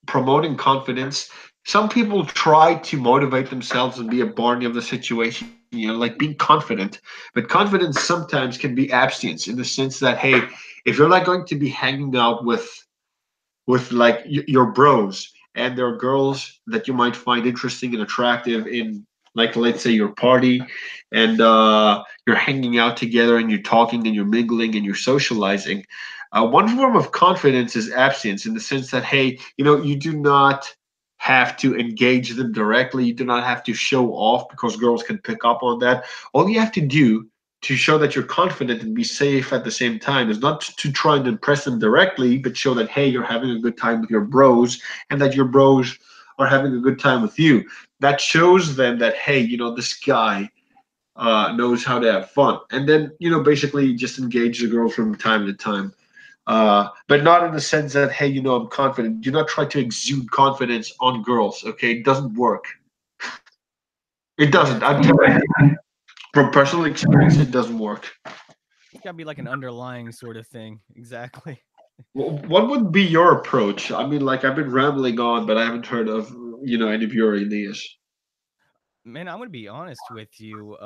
Speaker 2: promoting confidence? Some people try to motivate themselves and be a Barney of the situation, like being confident. But confidence sometimes can be abstinence in the sense that, hey, if you're like going to be hanging out with like your bros, and there are girls that you might find interesting and attractive in, like, let's say, your party, and you're hanging out together and you're talking and you're mingling and you're socializing. One form of confidence is abstinence in the sense that, hey, you do not have to engage them directly. You do not have to show off because girls can pick up on that. All you have to do to show that you're confident and be safe at the same time is not to try and impress them directly, but show that, hey, you're having a good time with your bros and that your bros are having a good time with you. That shows them that, hey, this guy knows how to have fun. And then, basically just engage the girl from time to time. But not in the sense that, hey, I'm confident. Do not try to exude confidence on girls, okay? It doesn't work. It
Speaker 1: Yeah,
Speaker 2: doesn't. I'm telling you. From personal experience, it doesn't work.
Speaker 1: it's got to be like an underlying sort of thing. Exactly.
Speaker 2: What would be your approach? I mean, like, I've been rambling on, but I haven't heard of any of your ideas.
Speaker 1: Man, I'm gonna be honest with you.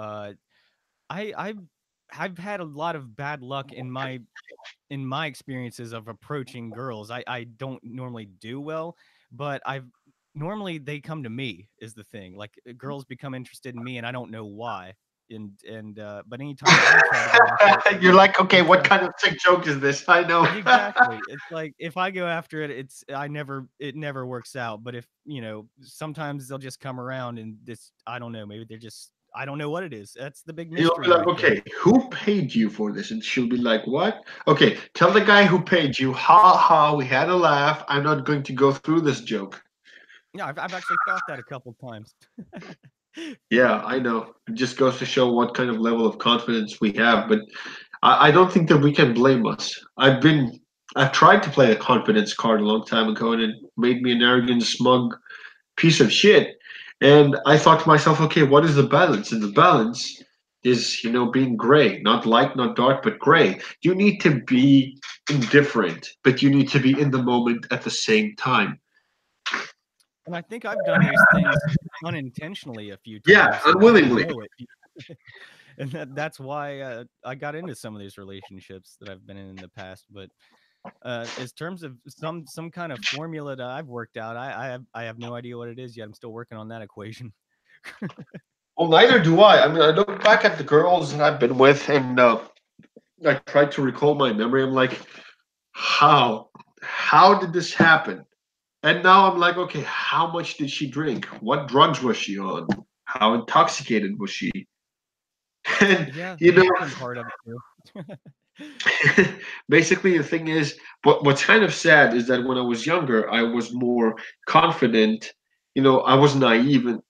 Speaker 1: I've had a lot of bad luck in my experiences of approaching girls. I don't normally do well, but I've normally they come to me is the thing. Like girls become interested in me and I don't know why. And but anytime I try to go after it,
Speaker 2: You're like, okay,
Speaker 1: it's
Speaker 2: what kind of sick joke is this? I know.
Speaker 1: exactly. It's like if I go after it, it never works out. But if sometimes they'll just come around and this I don't know, maybe they're just I don't know what it is. That's the big
Speaker 2: You'll be
Speaker 1: mystery
Speaker 2: like,
Speaker 1: right there.
Speaker 2: okay, who paid you for this? And she'll be like, what? Okay, tell the guy who paid you. Ha ha, we had a laugh. I'm not going to go through this joke.
Speaker 1: Yeah, I've actually thought that a couple times.
Speaker 2: Yeah, I know. It just goes to show what kind of level of confidence we have. But I don't think that we can blame us. I've tried to play the confidence card a long time ago, and it made me an arrogant, smug piece of shit. And I thought to myself, okay, what is the balance? And the balance is, being gray, not light, not dark, but gray. You need to be indifferent, but you need to be in the moment at the same time.
Speaker 1: And I think I've done those things unintentionally a few
Speaker 2: Yeah,
Speaker 1: times, and I didn't
Speaker 2: unwillingly.
Speaker 1: know it. And that's why I got into some of these relationships that I've been in the past. But as terms of some kind of formula that I've worked out, I have no idea what it is yet. I'm still working on that equation.
Speaker 2: Well, neither do I. I mean, I look back at the girls that I've been with, and I tried to recall my memory. I'm like, how? How did this happen? And now I'm like, okay, how much did she drink? What drugs was she on? How intoxicated was she? And
Speaker 1: Yeah,
Speaker 2: you know,
Speaker 1: that's been part of it too.
Speaker 2: basically the thing is, what's kind of sad is that when I was younger, I was more confident. I was naive, and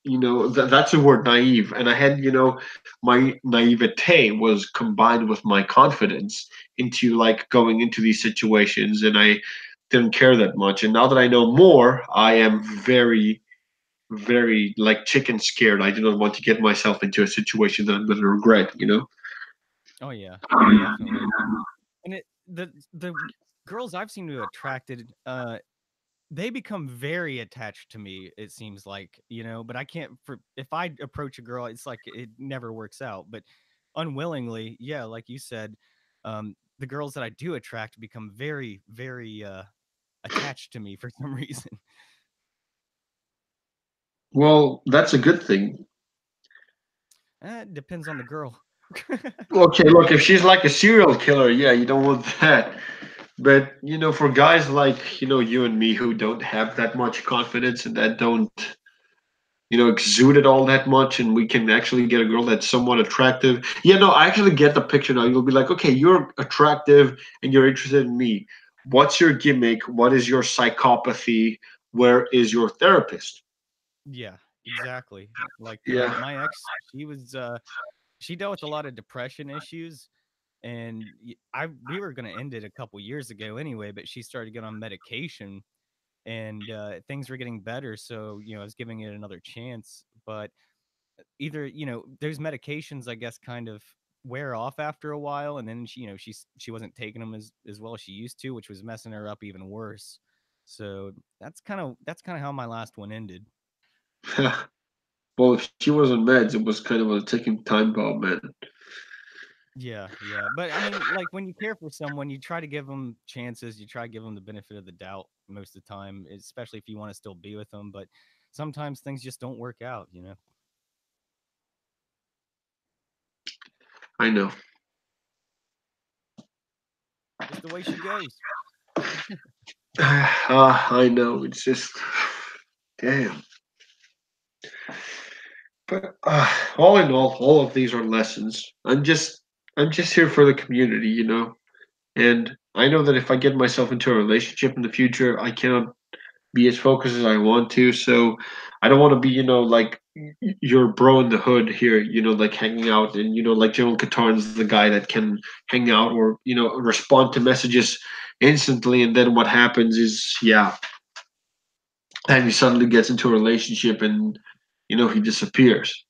Speaker 2: that's the word, naive. And I had, my naivete was combined with my confidence into like going into these situations, and I didn't care that much. And now that I know more, I am very, very like chicken scared. I do not want to get myself into a situation that I'm going to regret.
Speaker 1: Oh yeah, yeah, definitely. And the girls I've seen to attracted, they become very attached to me, it seems like, but I can't for if I approach a girl, it's like it never works out. But unwillingly, yeah, like you said, the girls that I do attract become very, very attached to me for some reason.
Speaker 2: Well, that's a good thing.
Speaker 1: It depends on the girl.
Speaker 2: Okay, look, if she's like a serial killer, yeah, you don't want that. But for guys like you and me who don't have that much confidence and that don't exude it all that much, and we can actually get a girl that's somewhat attractive. Yeah, no, I actually get the picture now. You'll be like, okay, you're attractive and you're interested in me. What's your gimmick? What is your psychopathy? Where is your therapist?
Speaker 1: Yeah, exactly. Like
Speaker 2: Yeah.
Speaker 1: my ex, she dealt with a lot of depression issues, and I we were gonna end it a couple years ago anyway, but she started getting on medication, and things were getting better. So I was giving it another chance, but either those medications, I guess, kind of wear off after a while, and then she wasn't taking them as well as she used to, which was messing her up even worse. So that's kind of how my last one ended.
Speaker 2: Well, if she was on meds, it was kind of a ticking time bomb, man.
Speaker 1: Yeah, yeah. But I mean, like when you care for someone, you try to give them chances, you try to give them the benefit of the doubt most of the time, especially if you want to still be with them. But sometimes things just don't work out.
Speaker 2: I know.
Speaker 1: Just the way she goes.
Speaker 2: I know. It's just, damn. But all in all of these are lessons. I'm just here for the community. And I know that if I get myself into a relationship in the future, I cannot be as focused as I want to. So I don't want to be, like your bro in the hood here, like hanging out and like General Katarn's the guy that can hang out or respond to messages instantly, and then what happens is, yeah, and he suddenly gets into a relationship and he disappears.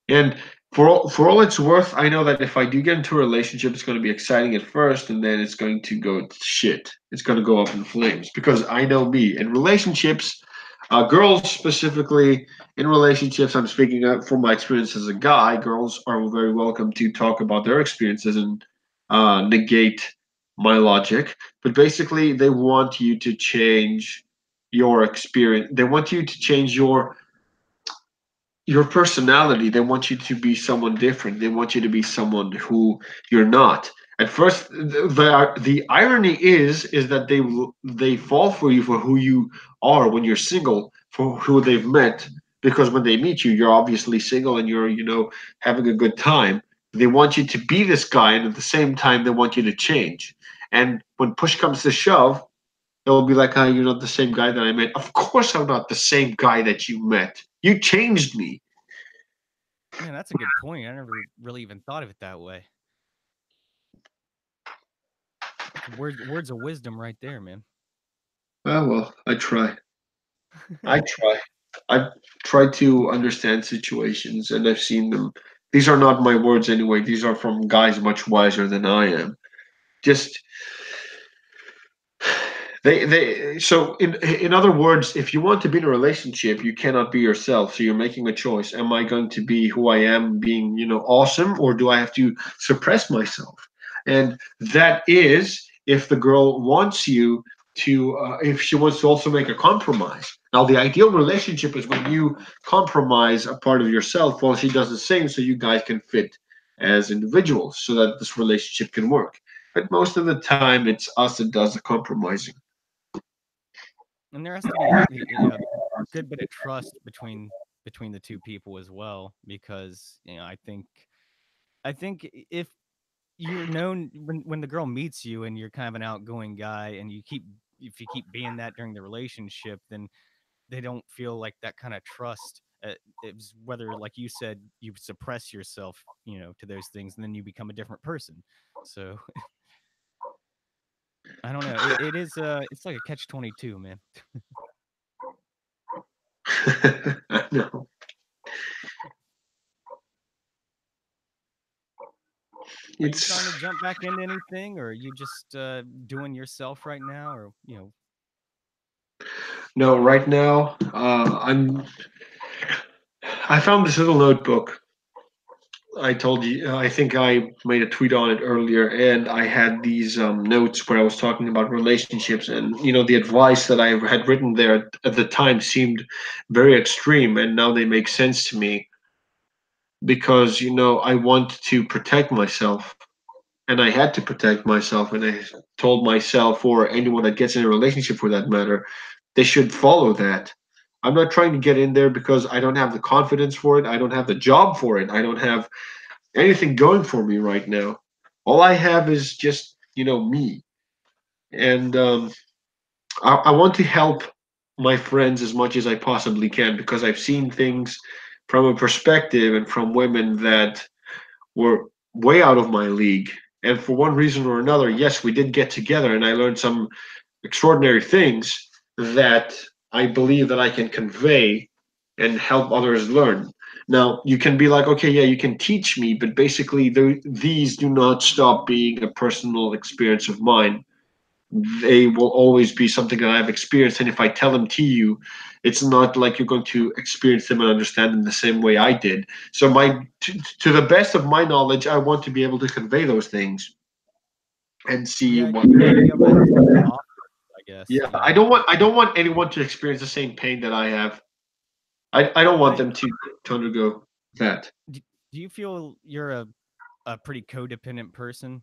Speaker 2: And for all it's worth, I know that if I do get into a relationship, it's going to be exciting at first, and then it's going to go to shit. It's going to go up in flames because I know me. In relationships, girls specifically in relationships, I'm speaking from my experience as a guy. Girls are very welcome to talk about their experiences and negate my logic. But basically, they want you to change your experience. They want you to change your personality. They want you to be someone different. They want you to be someone who you're not. At first, the irony is that they fall for you for who you are when you're single, for who they've met, because when they meet you, you're obviously single and you're having a good time. They want you to be this guy, and at the same time, they want you to change. And when push comes to shove, they'll be like, "Ah, you're not the same guy that I met." Of course, I'm not the same guy that you met. You changed me.
Speaker 1: Man, that's a good point. I never really even thought of it that way. That's words of wisdom right there, man.
Speaker 2: Well, I try. I try. I try to understand situations, and I've seen them. These are not my words anyway. These are from guys much wiser than I am. Just they so in other words, if you want to be in a relationship, you cannot be yourself. So you're making a choice. Am I going to be who I am, being awesome, or do I have to suppress myself? And that is if the girl wants you to, if she wants to also make a compromise. Now, the ideal relationship is when you compromise a part of yourself while she does the same, so you guys can fit as individuals, so that this relationship can work. But most of the time, it's us that does the compromising.
Speaker 1: And there has to be a good bit of trust between the two people as well, because I think if you're known when the girl meets you and you're kind of an outgoing guy, and if you keep being that during the relationship, then they don't feel like that kind of trust. It's whether, like you said, you suppress yourself, to those things, and then you become a different person. So I don't know. It is it's like a catch 22, man.
Speaker 2: I know.
Speaker 1: Are you trying to
Speaker 2: It's
Speaker 1: jump back into anything, or are you just doing yourself right now, or?
Speaker 2: no, right now, I found this little notebook I told you, I think I made a tweet on it earlier, and I had these notes where I was talking about relationships, and the advice that I had written there at the time seemed very extreme, and now they make sense to me because I want to protect myself, and I had to protect myself, and I told myself, or anyone that gets in a relationship for that matter, they should follow that. I'm not trying to get in there because I don't have the confidence for it. I don't have the job for it. I don't have anything going for me right now. All I have is just me, and I want to help my friends as much as I possibly can because I've seen things from a perspective and from women that were way out of my league. And for one reason or another, yes, we did get together, and I learned some extraordinary things that I believe that I can convey and help others learn. Now, you can be like, okay, yeah, you can teach me, but basically, these do not stop being a personal experience of mine. They will always be something that I've experienced. And if I tell them to you, it's not like you're going to experience them and understand them the same way I did. So, to the best of my knowledge, I want to be able to convey those things and see
Speaker 1: Yeah,
Speaker 2: what.
Speaker 1: you want to be able to have something to offer, I guess,
Speaker 2: Yeah,
Speaker 1: you
Speaker 2: I
Speaker 1: know?
Speaker 2: don't want I don't want anyone to experience the same pain that I have. I don't want
Speaker 1: I
Speaker 2: them to undergo that.
Speaker 1: do, do you feel you're a pretty codependent person?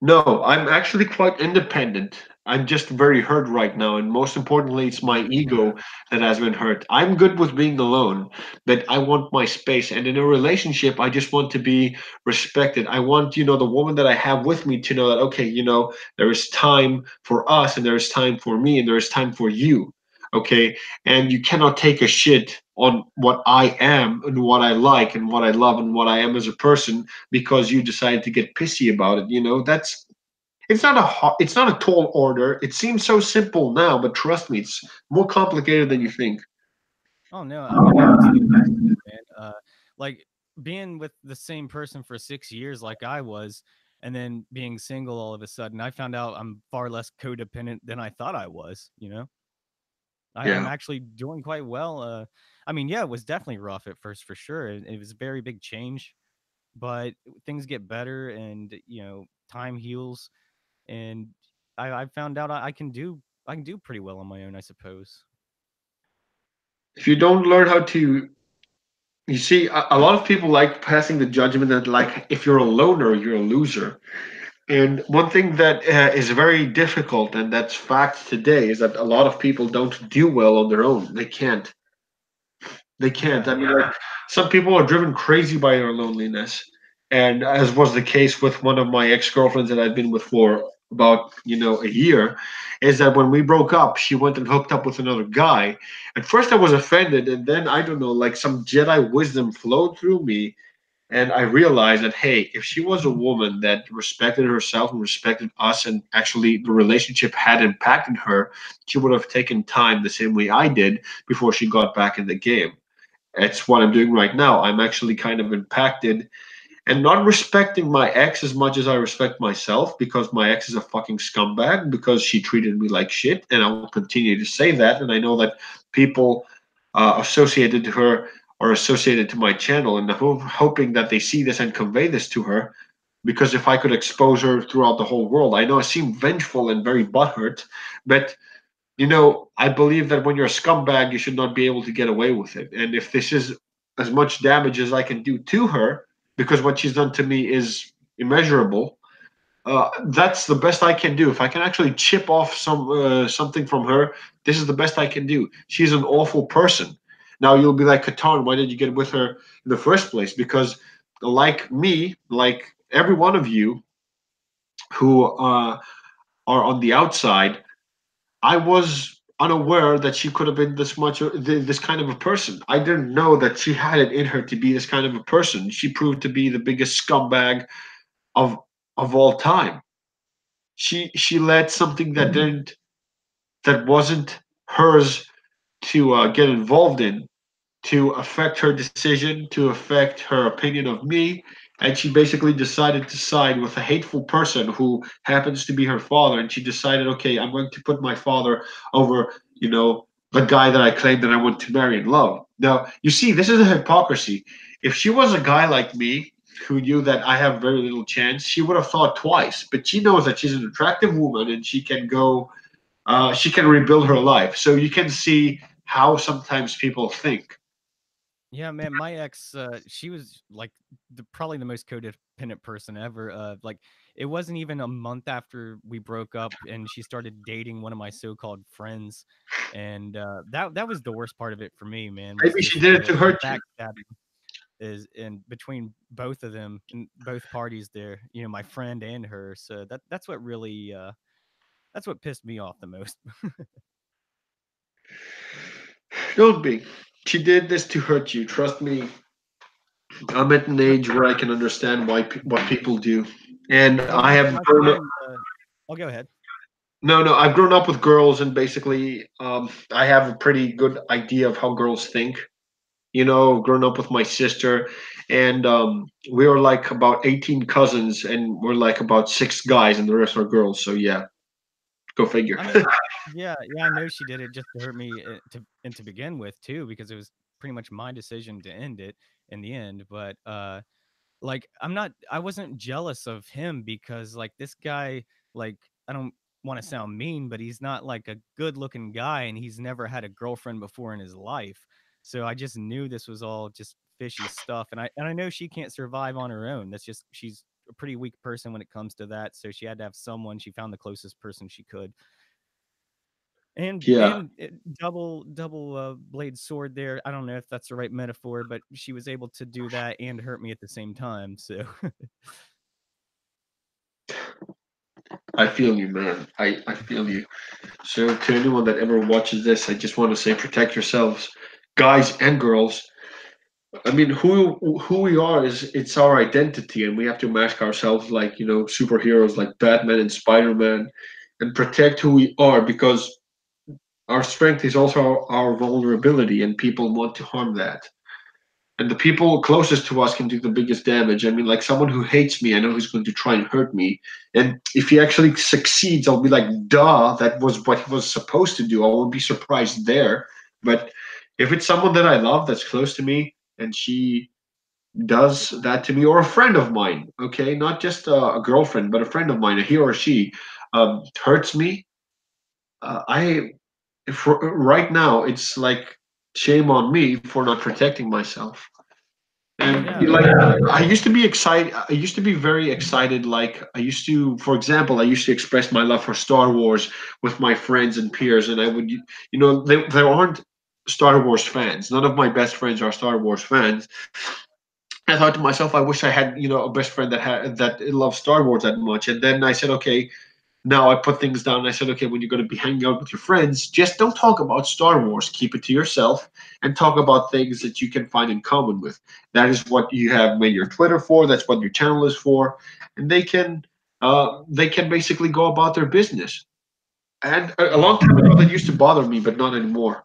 Speaker 2: No, I'm actually quite independent. I'm just very hurt right now, and most importantly, it's my ego that has been hurt. I'm good with being alone, but I want my space. And in a relationship, I just want to be respected. I want, the woman that I have with me to know that, okay, there is time for us, and there is time for me, and there is time for you. Okay. And you cannot take a shit on what I am and what I like and what I love and what I am as a person because you decided to get pissy about it. That's it's not a tall order. It seems so simple now, but trust me, it's more complicated than you think.
Speaker 1: Oh no, I mean it absolutely is, man. Like being with the same person for 6 years, like I was, and then being single all of a sudden, I found out I'm far less codependent than I thought I was. You know, I'm
Speaker 2: Yeah.
Speaker 1: actually doing quite well. I mean, yeah, it was definitely rough at first for sure. It was a very big change, but things get better, and time heals, and I found out I can do pretty well on my own, I suppose.
Speaker 2: If you don't learn how to, you see, a lot of people like passing the judgment that, like, if you're a loner, you're a loser. And one thing that is very difficult, and that's fact today, is that a lot of people don't do well on their own. They can't. They can't.
Speaker 1: Yeah,
Speaker 2: I mean,
Speaker 1: yeah.
Speaker 2: like, some people are driven crazy by their loneliness, and as was the case with one of my ex-girlfriends that I'd been with for about a year, is that when we broke up, she went and hooked up with another guy. At first, I was offended, and then I don't know, like some Jedi wisdom flowed through me, and I realized that, hey, if she was a woman that respected herself and respected us, and actually the relationship had impacted her, she would have taken time the same way I did before she got back in the game. It's what I'm doing right now. I'm actually kind of impacted and not respecting my ex as much as I respect myself because my ex is a fucking scumbag because she treated me like shit. And I will continue to say that. And I know that people associated to her are associated to my channel, and I'm hoping that they see this and convey this to her because if I could expose her throughout the whole world, I know I seem vengeful and very butthurt, but I believe that when you're a scumbag, you should not be able to get away with it. And if this is as much damage as I can do to her, because what she's done to me is immeasurable, that's the best I can do. If I can actually chip off something from her, this is the best I can do. She's an awful person. Now you'll be like, Katarn, why did you get with her in the first place? Because like me, like every one of you who are on the outside, I was unaware that she could have been this kind of a person. I didn't know that she had it in her to be this kind of a person. She proved to be the biggest scumbag of all time. She let something that wasn't hers to get involved in to affect her decision, to affect her opinion of me. And she basically decided to side with a hateful person who happens to be her father. And she decided, okay, I'm going to put my father over, the guy that I claimed that I want to marry and love. Now, you see, this is a hypocrisy. If she was a guy like me who knew that I have very little chance, she would have thought twice. But she knows that she's an attractive woman and she can go, she can rebuild her life. So you can see how sometimes people think.
Speaker 1: Yeah, man, my ex, she was like probably the most codependent person ever. Like, it wasn't even a month after we broke up, and she started dating one of my so-called friends, and that was the worst part of it for me, man. Was
Speaker 2: Maybe she
Speaker 1: just
Speaker 2: did it to
Speaker 1: the
Speaker 2: hurt you.
Speaker 1: backstabbing is in between both of them, and both parties there. You know, my friend and her. So that's what really that's what pissed me off the most.
Speaker 2: Don't be. She did this to hurt you. Trust me. I'm at an
Speaker 1: No,
Speaker 2: age where I can understand what people do, and
Speaker 1: no,
Speaker 2: I have
Speaker 1: my
Speaker 2: grown up.
Speaker 1: friend. I'll go ahead.
Speaker 2: No, no, I've grown up with girls, and basically, I have a pretty good idea of how girls think. You know, grown up with my sister, and we were like about 18 cousins, and we're like about six guys, and the rest are girls. So yeah, go figure.
Speaker 1: I mean, yeah, I know she did it just to hurt me to begin with too, because it was pretty much my decision to end it in the end. But like, I wasn't jealous of him because like this guy, like, I don't want to sound mean, but he's not like a good looking guy, and he's never had a girlfriend before in his life. So I just knew this was all just fishy stuff, and I know she can't survive on her own. That's just she's a pretty weak person when it comes to that. So she had to have someone. She found the closest person she could. And
Speaker 2: Yeah,
Speaker 1: double blade sword there. I don't know if that's the right metaphor, but she was able to do that and hurt me at the same time, so
Speaker 2: I feel you, man. I feel you. So to anyone that ever watches this, I just want to say, protect yourselves, guys and girls. I mean, who we are is it's our identity, and we have to mask ourselves like superheroes like Batman and Spider Man, and protect who we are because our strength is also our vulnerability, and people want to harm that. And the people closest to us can do the biggest damage. I mean, like someone who hates me, I know he's going to try and hurt me. And if he actually succeeds, I'll be like, duh, that was what he was supposed to do. I won't be surprised there. But if it's someone that I love that's close to me and she does that to me, or a friend of mine, okay, not just a girlfriend, but a friend of mine, he or she hurts me, I for right now it's like shame on me for not protecting myself. And
Speaker 1: yeah,
Speaker 2: like I used to be excited. I used to be very excited. Like I used to, for example, I used to express my love for Star Wars with my friends and peers, and I would, there aren't Star Wars fans. None of my best friends are Star Wars fans. I thought to myself, I wish I had, a best friend that loves Star Wars that much. And then I said, okay, now I put things down and I said, okay, when you're going to be hanging out with your friends, just don't talk about Star Wars. Keep it to yourself and talk about things that you can find in common with. That is what you have made your Twitter for. That's what your channel is for, and they can basically go about their business. And a
Speaker 1: yeah.
Speaker 2: long time ago, that used to bother me, but not anymore.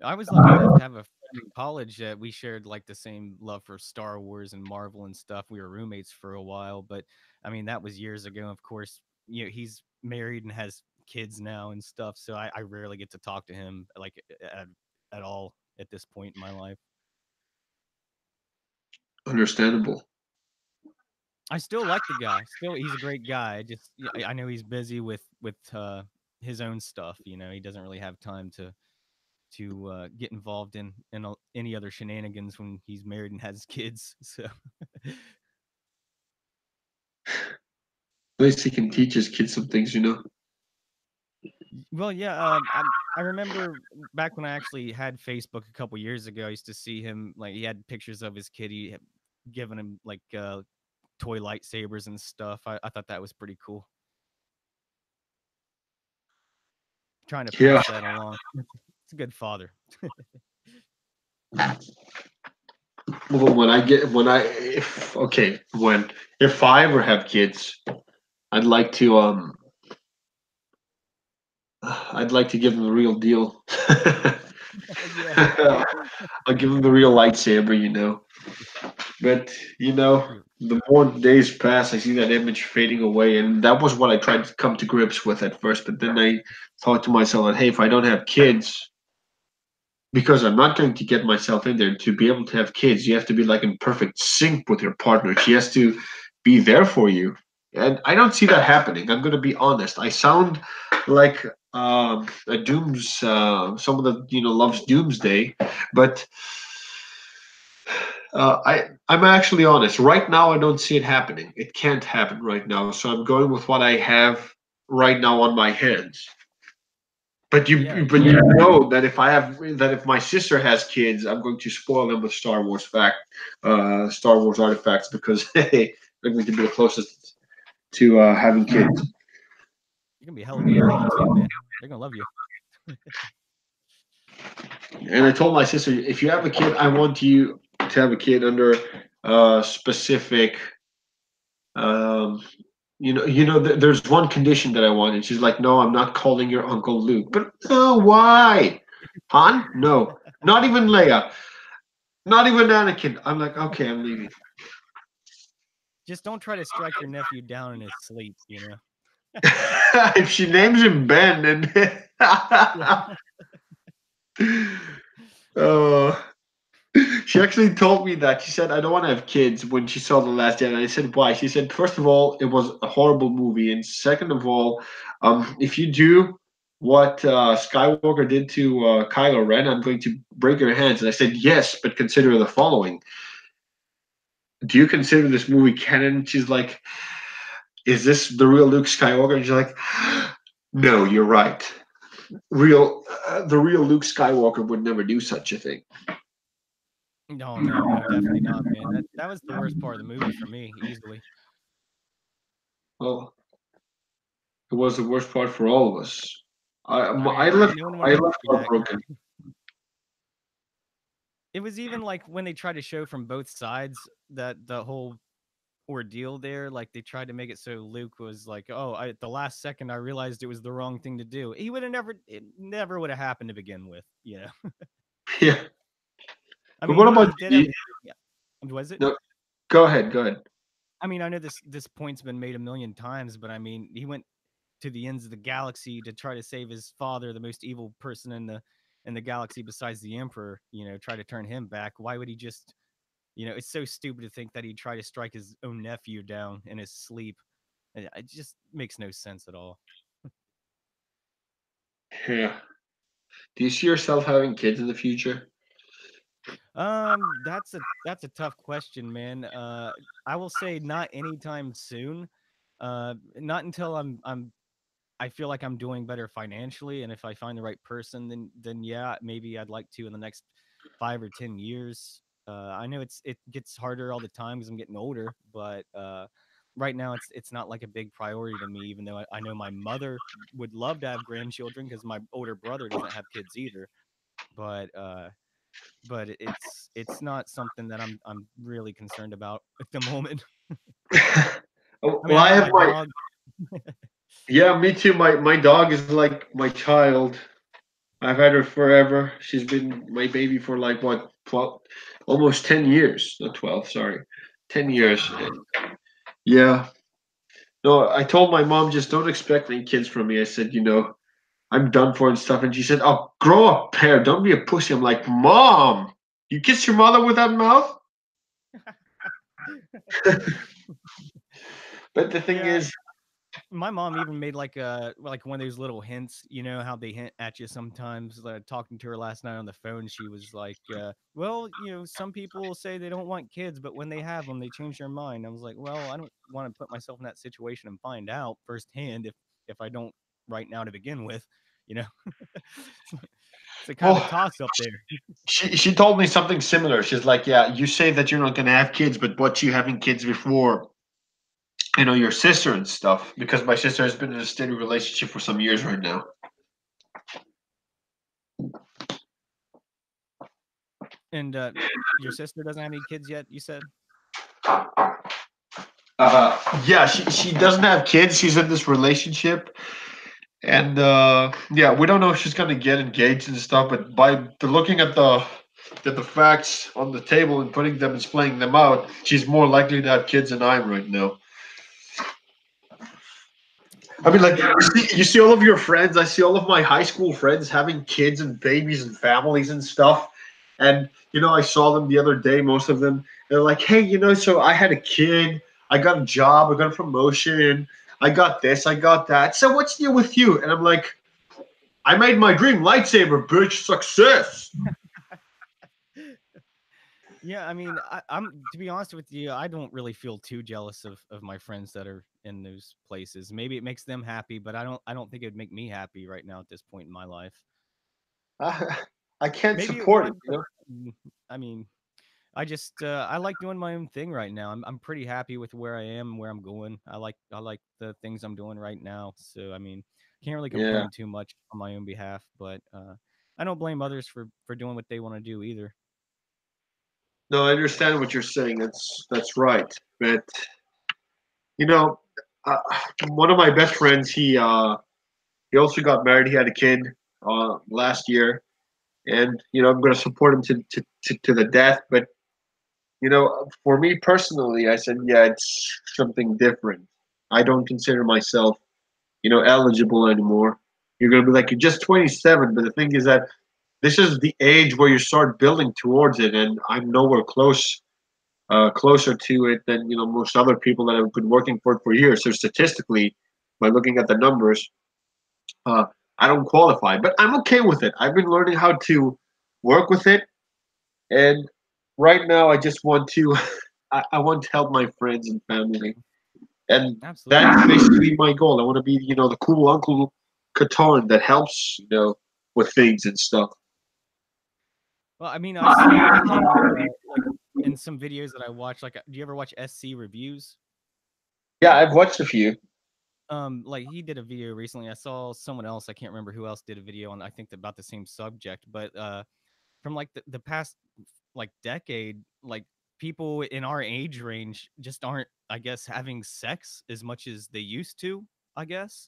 Speaker 1: I was lucky enough to have a friend in college that we shared like the same love for Star Wars and Marvel and stuff. We were roommates for a while, but I mean that was years ago. Of course, he's married and has kids now and stuff, so I rarely get to talk to him like at all at this point in my life.
Speaker 2: Understandable.
Speaker 1: I still like the guy. Still, he's a great guy. I just I know he's busy with his own stuff. You know, he doesn't really have time to get involved in any other shenanigans when he's married and has kids. So,
Speaker 2: At least he can teach his kids some things.
Speaker 1: well, yeah, I remember back when I actually had Facebook a couple years ago. I used to see him like he had pictures of his kid. He had given him like toy lightsabers and stuff. I thought that was pretty cool. Trying to
Speaker 2: Yeah.
Speaker 1: pass that along. It's a good father.
Speaker 2: Well, if I ever have kids, I'd like to I'd like to give them the real deal.
Speaker 1: Yeah.
Speaker 2: I'll give them the real lightsaber. But the more days pass, I see that image fading away, and that was what I tried to come to grips with at first. But then I thought to myself that hey, if I don't have kids, because I'm not going to get myself in there. To be able to have kids, you have to be like in perfect sync with your partner. She has to be there for you. And I don't see that happening. I'm going to be honest. I sound like a dooms, someone that loves doomsday, but I'm actually honest. Right now, I don't see it happening. It can't happen right now. So I'm going with what I have right now on my hands.
Speaker 1: Yeah,
Speaker 2: But you know that if my sister has kids, I'm going to spoil them with Star Wars artifacts because hey, they're going to be the closest to having kids.
Speaker 1: you're gonna be a hell of a in-law too, man. They're gonna love you.
Speaker 2: And I told my sister, if you have a kid, I want you to have a kid under specific. Um, there's one condition that I want, and she's like, "No, I'm not calling your uncle Luke." But no, why? Han? No, not even Leia. Not even Anakin. I'm like, okay, I'm leaving.
Speaker 1: Just don't try to strike your nephew down in his sleep, you know?
Speaker 2: If she names him Ben, then
Speaker 1: Yeah.
Speaker 2: oh, she actually told me that. She said, "I don't want to have kids." When she saw The Last Jedi, and I said, "Why?" She said, first of all, it was a horrible movie, and second of all, if you do what Skywalker did to Kylo Ren, I'm going to break your hands." And I said, "Yes, but consider the following: do you consider this movie canon?" She's like, "Is this the real Luke Skywalker?" And she's like, "No, you're right. The real Luke Skywalker would never do such a thing."
Speaker 1: No, no, no, definitely not, man. That was the worst part of the movie for me, easily.
Speaker 2: Well, it was the worst part for all of us. I
Speaker 1: I
Speaker 2: I
Speaker 1: mean,
Speaker 2: left
Speaker 1: no one
Speaker 2: I
Speaker 1: wanted to go
Speaker 2: left
Speaker 1: through that.
Speaker 2: heartbroken.
Speaker 1: It was even like when they tried to show from both sides that the whole ordeal there, like they tried to make it so Luke was like, "Oh, at the last second I realized it was the wrong thing to do." He would have never it never would have happened to begin with, you know.
Speaker 2: Yeah,
Speaker 1: I
Speaker 2: but
Speaker 1: mean,
Speaker 2: what
Speaker 1: he
Speaker 2: about
Speaker 1: did
Speaker 2: you?
Speaker 1: everything. Yeah. Was it?
Speaker 2: No, go ahead, go ahead.
Speaker 1: I mean, I know this point's been made a million times, but I mean, he went to the ends of the galaxy to try to save his father, the most evil person in the galaxy besides the Emperor, you know, try to turn him back. Why would he just, you know, it's so stupid to think that he'd try to strike his own nephew down in his sleep. It just makes no sense at all.
Speaker 2: Yeah. Do you see yourself having kids in the future?
Speaker 1: That's a tough question, man. I will say not anytime soon. Not until I feel like I'm doing better financially, and if I find the right person, then yeah, maybe I'd like to in the next 5 or 10 years. I know it gets harder all the time because I'm getting older, but right now it's not like a big priority to me. Even though I know my mother would love to have grandchildren because my older brother doesn't have kids either. But it's not something that I'm really concerned about at the moment. I mean,
Speaker 2: Well,
Speaker 1: I
Speaker 2: I
Speaker 1: got
Speaker 2: have
Speaker 1: my
Speaker 2: my
Speaker 1: dog.
Speaker 2: yeah, me too. My dog is like my child. I've had her forever. She's been my baby for like what 12, almost 10 years. Not 12, sorry, ten
Speaker 1: That's
Speaker 2: years.
Speaker 1: awesome, man.
Speaker 2: Yeah. No, I told my mom just don't expect any kids from me. I said, I'm done for and stuff. And she said, "Oh, grow up, pair. Don't be a pussy." I'm like, "Mom, you kiss your mother with that mouth?" But the thing
Speaker 1: Yeah,
Speaker 2: is,
Speaker 1: my mom even made like one of those little hints, you know how they hint at you sometimes. Talking to her last night on the phone, she was like, "Well, you know, some people say they don't want kids, but when they have them, they change their mind." I was like, "Well, I don't want to put myself in that situation and find out firsthand if I don't right now to begin with, you know." It's a kind of a
Speaker 2: well,
Speaker 1: toss up there.
Speaker 2: she told me something similar. She's like, "Yeah, you say that you're not gonna have kids, but what you having kids before, your sister and stuff?" Because my sister has been in a steady relationship for some years right now.
Speaker 1: And your sister doesn't have any kids yet, you said?
Speaker 2: Yeah, she doesn't have kids. She's in this relationship, and yeah, we don't know if she's gonna get engaged and stuff. But by looking at the facts on the table and putting them and splaying them out, she's more likely to have kids than I am right now. I mean,
Speaker 1: Yeah, I
Speaker 2: like
Speaker 1: mean,
Speaker 2: you see all of your friends. I see all of my high school friends having kids and babies and families and stuff. And I saw them the other day. Most of them, they're like, "Hey, so I had a kid. I got a job. I got a promotion. I got this. I got that. So what's new with you?" And I'm like, "I made my dream lightsaber, bitch. Success."
Speaker 1: yeah, I mean, I'm to be honest with you, I don't really feel too jealous of my friends that are in those places. Maybe it makes them happy, but I don't think it'd make me happy right now at this point in my life.
Speaker 2: I can't
Speaker 1: Maybe it
Speaker 2: support it.
Speaker 1: would, but I mean, I like doing my own thing right now. I'm pretty happy with where I am and where I'm going. I like the things I'm doing right now. So I mean, can't really
Speaker 2: Yeah.
Speaker 1: complain too much on my own behalf, but I don't blame others for doing what they want to do either.
Speaker 2: No, I understand what you're saying. That's right. But you know, uh, one of my best friends, he also got married. He had a kid last year, and I'm going to support him to the death. But for me personally, I said, yeah, it's something different. I don't consider myself eligible anymore. You're going to be like, you're just 27, but the thing is that this is the age where you start building towards it, and I'm nowhere closer to it than most other people that have been working for it for years. So statistically, by looking at the numbers, uh, I don't qualify, but I'm okay with it. I've been learning how to work with it, and right now I just want to I want to help my friends and family, and
Speaker 1: Absolutely.
Speaker 2: that's basically my goal. I want to be the cool Uncle Katarn that helps with things and stuff.
Speaker 1: Well, I mean, I saw recently, like in some videos that I watched, like, do you ever watch SC reviews?
Speaker 2: Yeah, I've watched a few.
Speaker 1: Like he did a video recently. I saw someone else. I can't remember who else did a video on. I think about the same subject, but from like the past like decade, like people in our age range just aren't, I guess, having sex as much as they used to. I guess.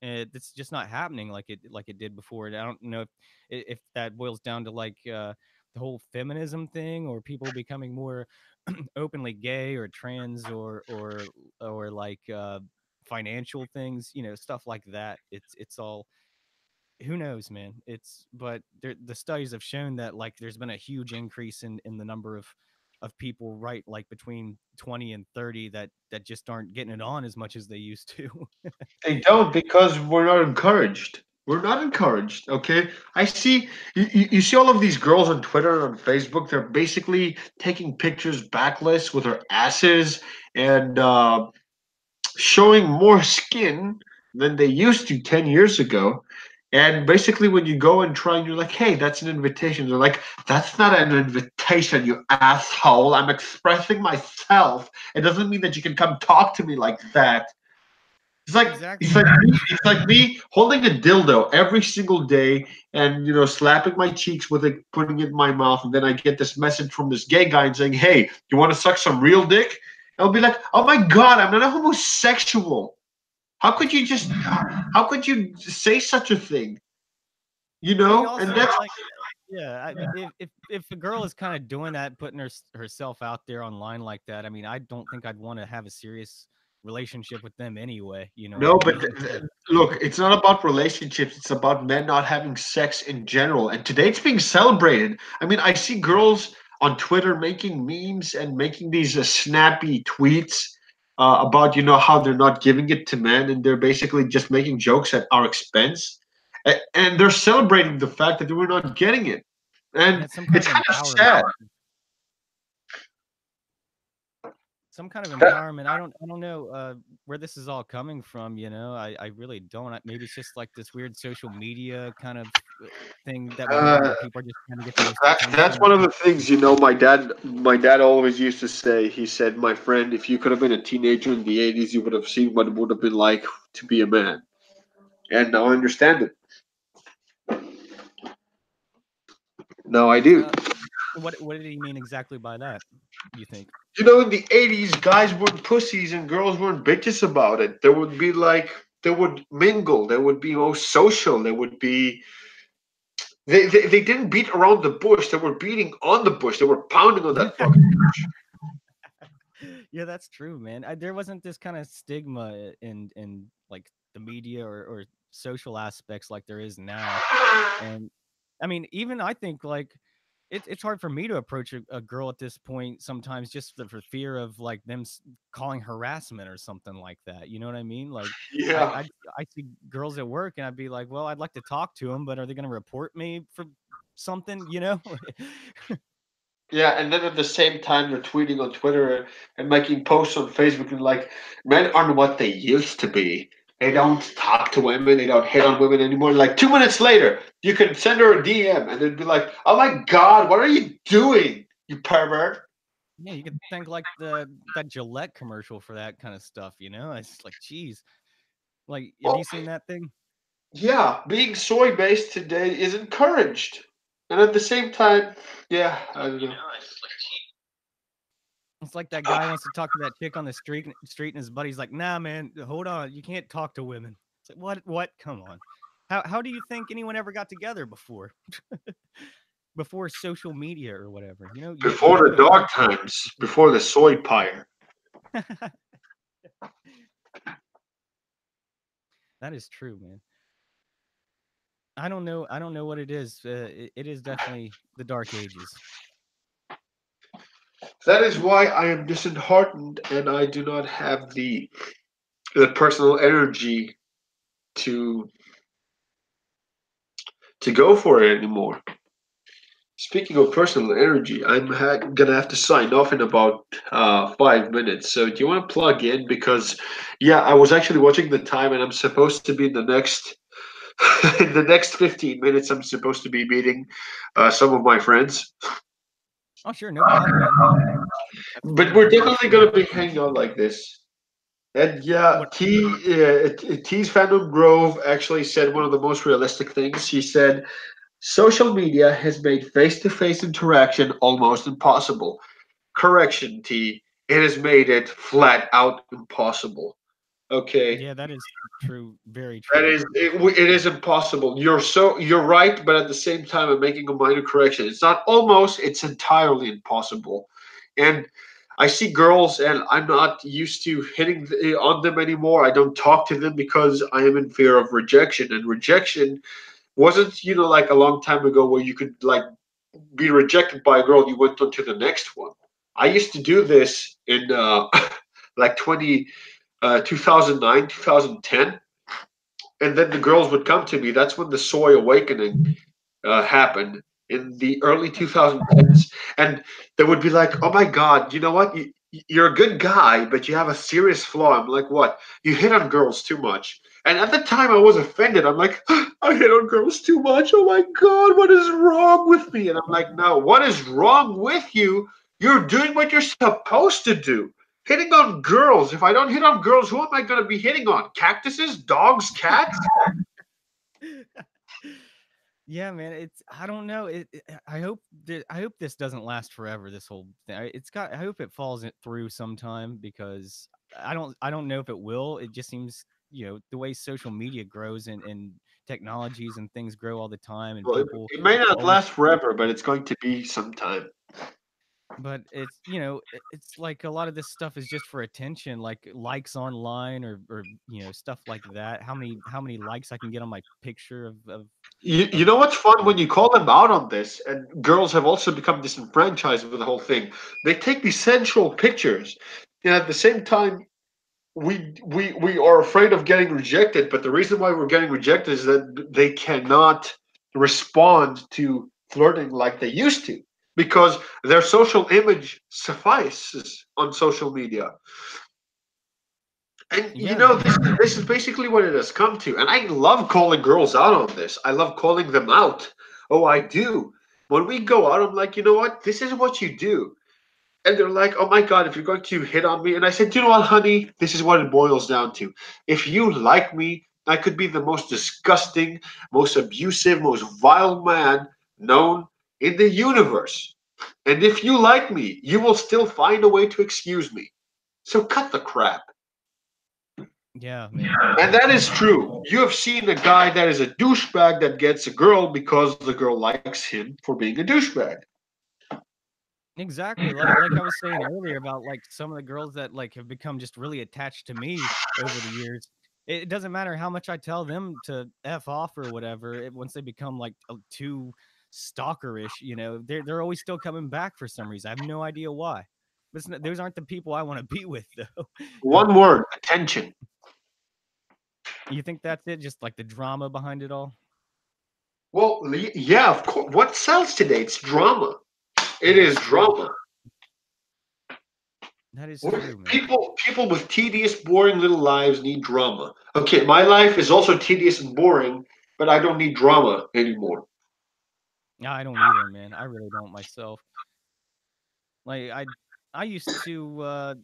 Speaker 1: It's just not happening like it did before. And I don't know if that boils down to like the whole feminism thing or people becoming more openly gay or trans or like financial things, stuff like that. It's all who knows, man. It's but the studies have shown that like there's been a huge increase in the number of people right like between 20 and 30 that just aren't getting it on as much as they used to.
Speaker 2: They don't because we're not encouraged. We're not encouraged. Okay, I see. You see all of these girls on Twitter and on Facebook. They're basically taking pictures backless with their asses and showing more skin than they used to 10 years ago. And basically, when you go and try, and you're like, "Hey, that's an invitation." They're like, "That's not an invitation, you asshole. I'm expressing myself. It doesn't mean that you can come talk to me like that." It's like it's
Speaker 1: Exactly.
Speaker 2: like me, it's like me holding a dildo every single day and slapping my cheeks with it, putting it in my mouth, and then I get this message from this gay guy and saying, "Hey, you want to suck some real dick?" I'll be like, "Oh my god, I'm not a homosexual. How could you just? How could you say such a thing? You
Speaker 1: I mean,
Speaker 2: know?" And
Speaker 1: also,
Speaker 2: that's
Speaker 1: like, yeah, if a girl is kind of doing that, putting herself out there online like that, I mean, I don't think I'd want to have a serious relationship with them anyway. You know what
Speaker 2: no,
Speaker 1: I
Speaker 2: but
Speaker 1: mean? So,
Speaker 2: look, it's not about relationships. It's about men not having sex in general. And today it's being celebrated. I mean, I see
Speaker 1: yeah,
Speaker 2: girls on Twitter making memes and making these snappy tweets about how they're not giving it to men, and they're basically just making jokes at our expense, and they're celebrating the fact that we're not getting it,
Speaker 1: yeah,
Speaker 2: and
Speaker 1: it's some kind
Speaker 2: it's
Speaker 1: of
Speaker 2: kind of
Speaker 1: empowerment.
Speaker 2: sad.
Speaker 1: Some kind of empowerment. I don't know where this is all coming from. I really don't. Maybe it's just like this weird social media kind of thing that we're in,
Speaker 2: Uh,
Speaker 1: where people are just trying to get the most
Speaker 2: that's
Speaker 1: attention.
Speaker 2: one of the things my dad always used to say. He said, "My friend, if you could have been a teenager in the '80s, you would have seen what it would have been like to be a man." And now I understand it. Now I do.
Speaker 1: Uh, what did he mean exactly by that? You think?
Speaker 2: In the '80s, guys weren't pussies and girls weren't bitches about it. There would be like they would mingle. They would be most social. They would be. They didn't beat around the bush. They were beating on the bush. They were pounding on that fucking bush.
Speaker 1: Yeah, that's true, man. There wasn't this kind of stigma in like the media or social aspects like there is now. And I mean, even I think like it's hard for me to approach a girl at this point sometimes just for fear of like them calling harassment or something like that. You know what I mean? Like I
Speaker 2: Yeah.
Speaker 1: I I see girls at work and I'd be like, well, I'd like to talk to them, but are they going to report me for something? You know?
Speaker 2: Yeah, and then at the same time, they're tweeting on Twitter and making posts on Facebook and like, men aren't what they used to be. They don't talk to women. They don't hit on women anymore. Like 2 minutes later, you can send her a DM and it'd be like, "Oh my God, what are you doing, you pervert?"
Speaker 1: Yeah, you could think like that Gillette commercial for that kind of stuff. You know? It's like, geez, like, have
Speaker 2: Well,
Speaker 1: you seen that thing?
Speaker 2: yeah, being soy based today is encouraged, and at the same time, yeah, I don't know.
Speaker 1: It's like that guy wants to talk to that chick on the street, and his buddy's like, "Nah, man, hold on, you can't talk to women." It's like, what? What? Come on. How do you think anyone ever got together before? Before social media or whatever? You know, you
Speaker 2: Before
Speaker 1: had
Speaker 2: the
Speaker 1: to
Speaker 2: dog
Speaker 1: approach it
Speaker 2: times,
Speaker 1: a certain
Speaker 2: before
Speaker 1: way.
Speaker 2: the soy pyre.
Speaker 1: That is true, man. I don't know what it is. It is definitely the dark ages.
Speaker 2: That is why I am disheartened and I do not have the personal energy to go for it anymore. Speaking of personal energy, I'm gonna have to sign off in about 5 minutes. So do you want to plug in? Because yeah, I was actually watching the time, and I'm supposed to be in the next in the next 15 minutes. I'm supposed to be meeting some of my friends,
Speaker 1: Oh, sure, no problem, man. That's
Speaker 2: but
Speaker 1: totally
Speaker 2: we're
Speaker 1: cool.
Speaker 2: definitely gonna be hanging out like this. And yeah,
Speaker 1: What?
Speaker 2: T's Fandom Grove actually said one of the most realistic things. He said, social media has made face to face interaction almost impossible. Correction, T. It has made it flat out impossible. Okay.
Speaker 1: Yeah, that is true. Very
Speaker 2: That
Speaker 1: true.
Speaker 2: is, it is impossible. You're right, but at the same time, I'm making a minor correction. It's not almost, it's entirely impossible. And I see girls, and I'm not used to hitting on them anymore. I don't talk to them because I am in fear of rejection. And rejection wasn't, like a long time ago where you could like be rejected by a girl and you went on to the next one. I used to do this in like 2009, 2010, and then the girls would come to me. That's when the soy awakening happened in the early 2010s, and they would be like, "Oh my God, you know what? You're a good guy, but you have a serious flaw." I'm like, "What? You hit on girls too much." And at the time, I was offended. I'm like, "I hit on girls too much. Oh my God, what is wrong with me?" And I'm like, "No, what is wrong with you? You're doing what you're supposed to do." Hitting on girls. If I don't hit on girls, who am I going to be hitting on? Cactuses, dogs, cats?
Speaker 1: Yeah, man, it's I don't know. I hope this doesn't last forever. This whole thing. I hope it falls through sometime because I don't know if it will. It just seems the way social media grows and technologies and things grow all the time and
Speaker 2: Well,
Speaker 1: people
Speaker 2: it may not
Speaker 1: always
Speaker 2: last forever, but it's going to be some time.
Speaker 1: but it's it's like a lot of this stuff is just for attention, like likes online or stuff like that. How many likes I can get on my picture
Speaker 2: You
Speaker 1: of
Speaker 2: know what's fun
Speaker 1: you know
Speaker 2: when you call them out on this, and girls have also become disenfranchised with the whole thing. They take these sensual pictures, and at the same time, we are afraid of getting rejected. But the reason why we're getting rejected is that they cannot respond to flirting like they used to because their social image suffices on social media. And
Speaker 1: yeah, that
Speaker 2: this is basically what it has come to. And I love calling girls out on this. I love calling them out. Oh, I do. When we go out, I'm like, you know what? This is what you do. And they're like, oh my God, if you're going to hit on me. And I said, you know what, honey? This is what it boils down to. If you like me, I could be the most disgusting, most abusive, most vile man known in the universe. And if you like me, you will still find a way to excuse me. So cut the crap.
Speaker 1: yeah, man.
Speaker 2: And that is true. You have seen a guy that is a douchebag that gets a girl because the girl likes him for being a douchebag.
Speaker 1: Exactly. Like I was saying earlier about like some of the girls that like have become just really attached to me over the years. it doesn't matter how much I tell them to F off or whatever, once they become like too stalkerish, they're always still coming back for some reason. I have no idea why. But those aren't the people I want to be with, though.
Speaker 2: One word: attention.
Speaker 1: You think that's it? Just like the drama behind it all?
Speaker 2: Well, yeah, of course. What sells today? It's drama. It
Speaker 1: That's
Speaker 2: is
Speaker 1: true.
Speaker 2: drama.
Speaker 1: That is true, man.
Speaker 2: People with tedious, boring little lives need drama. Okay, my life is also tedious and boring, but I don't need drama anymore.
Speaker 1: No, I don't either, man. I really don't myself. Like I used to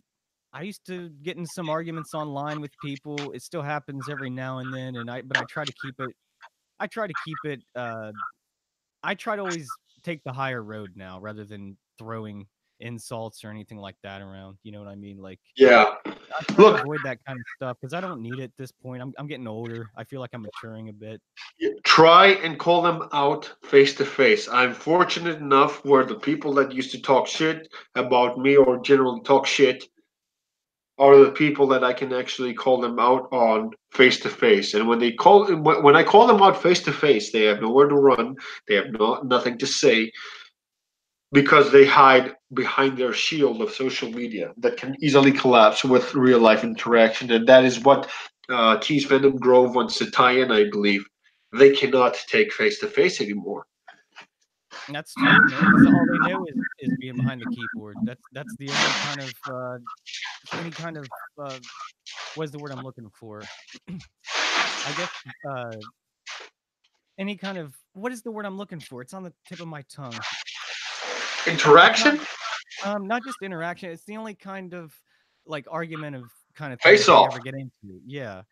Speaker 1: I used to get in some arguments online with people. It still happens every now and then, but I try to keep it I try to keep it I try to always take the higher road now rather than throwing insults or anything like that around. You know what I mean? Like
Speaker 2: Yeah.
Speaker 1: I try to
Speaker 2: Look,
Speaker 1: avoid that kind of stuff because I don't need it at this point. I'm getting older. I feel like I'm maturing a bit.
Speaker 2: try and call them out face to face. I'm fortunate enough where the people that used to talk shit about me or generally talk shit are the people that I can actually call them out on face to face. And when I call them out face to face, they have nowhere to run. They have nothing to say because they hide behind their shield of social media that can easily collapse with real life interaction. And that is what Tease Venom Grove wants to tie in, I believe. They cannot take face to face anymore.
Speaker 1: That's true, man. Because all they know is being behind the keyboard. That's the only kind of any kind of what's the word I'm looking for? I guess uh any kind of what is the word I'm looking for? It's on the tip of my tongue. It's not
Speaker 2: Interaction?
Speaker 1: not just interaction. It's the only kind of like argumentative kind of thing
Speaker 2: Face
Speaker 1: that they
Speaker 2: off.
Speaker 1: ever get into. Yeah,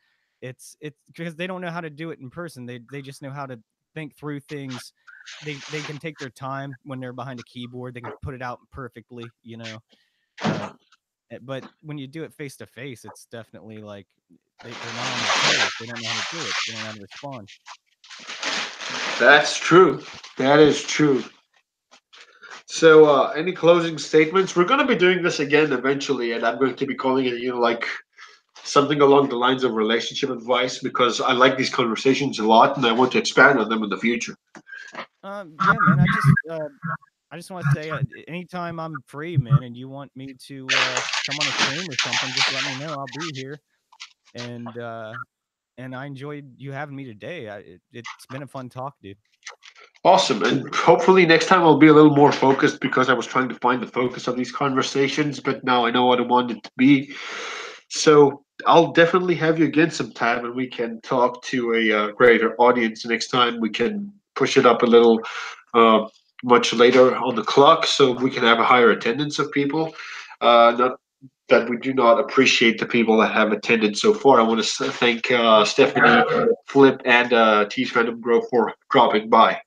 Speaker 1: it's because they don't know how to do it in person. They just know how to think through things. They can take their time when they're behind a keyboard. They can put it out perfectly. Uh, but when you do it face to face, it's definitely like they're not on their toes. They don't know how to do it. They don't know how to respond.
Speaker 2: That's true. That is true. So, any closing statements? We're going to be doing this again eventually, and I'm going to be calling it, like something along the lines of relationship advice because I like these conversations a lot and I want to expand on them in the future.
Speaker 1: Yeah, man. I just want to say, anytime I'm free, man, and you want me to come on a stream or something, just let me know. I'll be here. And I enjoyed you having me today. It's been a fun talk, dude.
Speaker 2: Awesome. And hopefully next time I'll be a little more focused because I was trying to find the focus of these conversations, but now I know what I want it to be. So I'll definitely have you again sometime and we can talk to a greater audience next time. We can push it up a little uh, much later on the clock so we can have a higher attendance of people. Not that we do not appreciate the people that have attended so far. I want to thank Stephanie, Flip, and T. Phantom Grove for dropping by.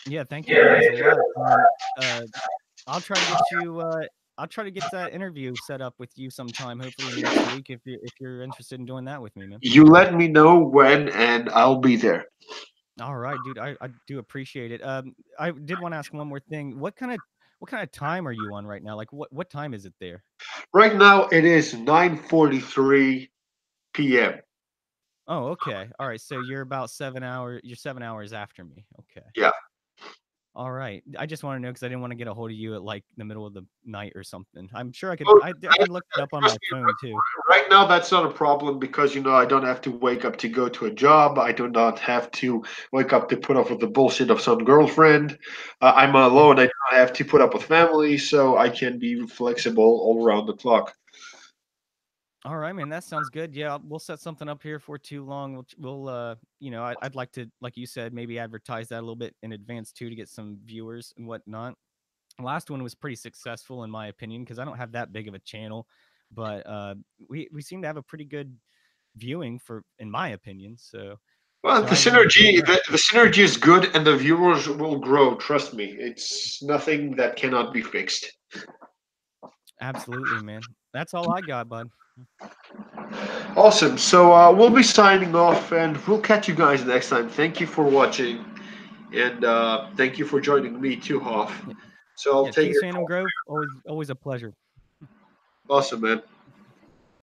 Speaker 1: Yeah, thank you guys a lot. Uh, I'll try to get you. I'll try to get that interview set up with you sometime, hopefully in the next week, if you're interested in doing that with me, man.
Speaker 2: You let me know when, and I'll be there.
Speaker 1: All right, dude. I do appreciate it. I did want to ask one more thing. What kind of time are you on right now? Like what time is it there?
Speaker 2: Right now, it is 9:43 p.m.
Speaker 1: Oh, okay. All right. So you're 7 hours after me. Okay.
Speaker 2: Yeah.
Speaker 1: All right. I just want to know because I didn't want to get a hold of you at like the middle of the night or something. I'm sure I could.
Speaker 2: Well,
Speaker 1: I can look it up on
Speaker 2: trust
Speaker 1: my
Speaker 2: me,
Speaker 1: phone too.
Speaker 2: right now that's not a problem because I don't have to wake up to go to a job. I do not have to wake up to put up with the bullshit of some girlfriend. I'm alone. I don't have to put up with family, so I can be flexible all around the clock.
Speaker 1: All right, man. That sounds good. Yeah, we'll set something up here for too long. I'd like to, like you said, maybe advertise that a little bit in advance too to get some viewers and whatnot. Last one was pretty successful in my opinion because I don't have that big of a channel, but we seem to have a pretty good viewing for in my opinion. So
Speaker 2: Well,
Speaker 1: so I really enjoyed that.
Speaker 2: the synergy is good, and the viewers will grow. Trust me, it's nothing that cannot be fixed.
Speaker 1: Absolutely, man. That's all I got, bud.
Speaker 2: Awesome. So we'll be signing off, and we'll catch you guys next time. Thank you for watching, and thank you for joining me too, Hoff.
Speaker 1: Yeah,
Speaker 2: So I'll
Speaker 1: yeah.
Speaker 2: take
Speaker 1: Tease
Speaker 2: your
Speaker 1: Phantom
Speaker 2: call.
Speaker 1: Grove, always a pleasure.
Speaker 2: Awesome, man.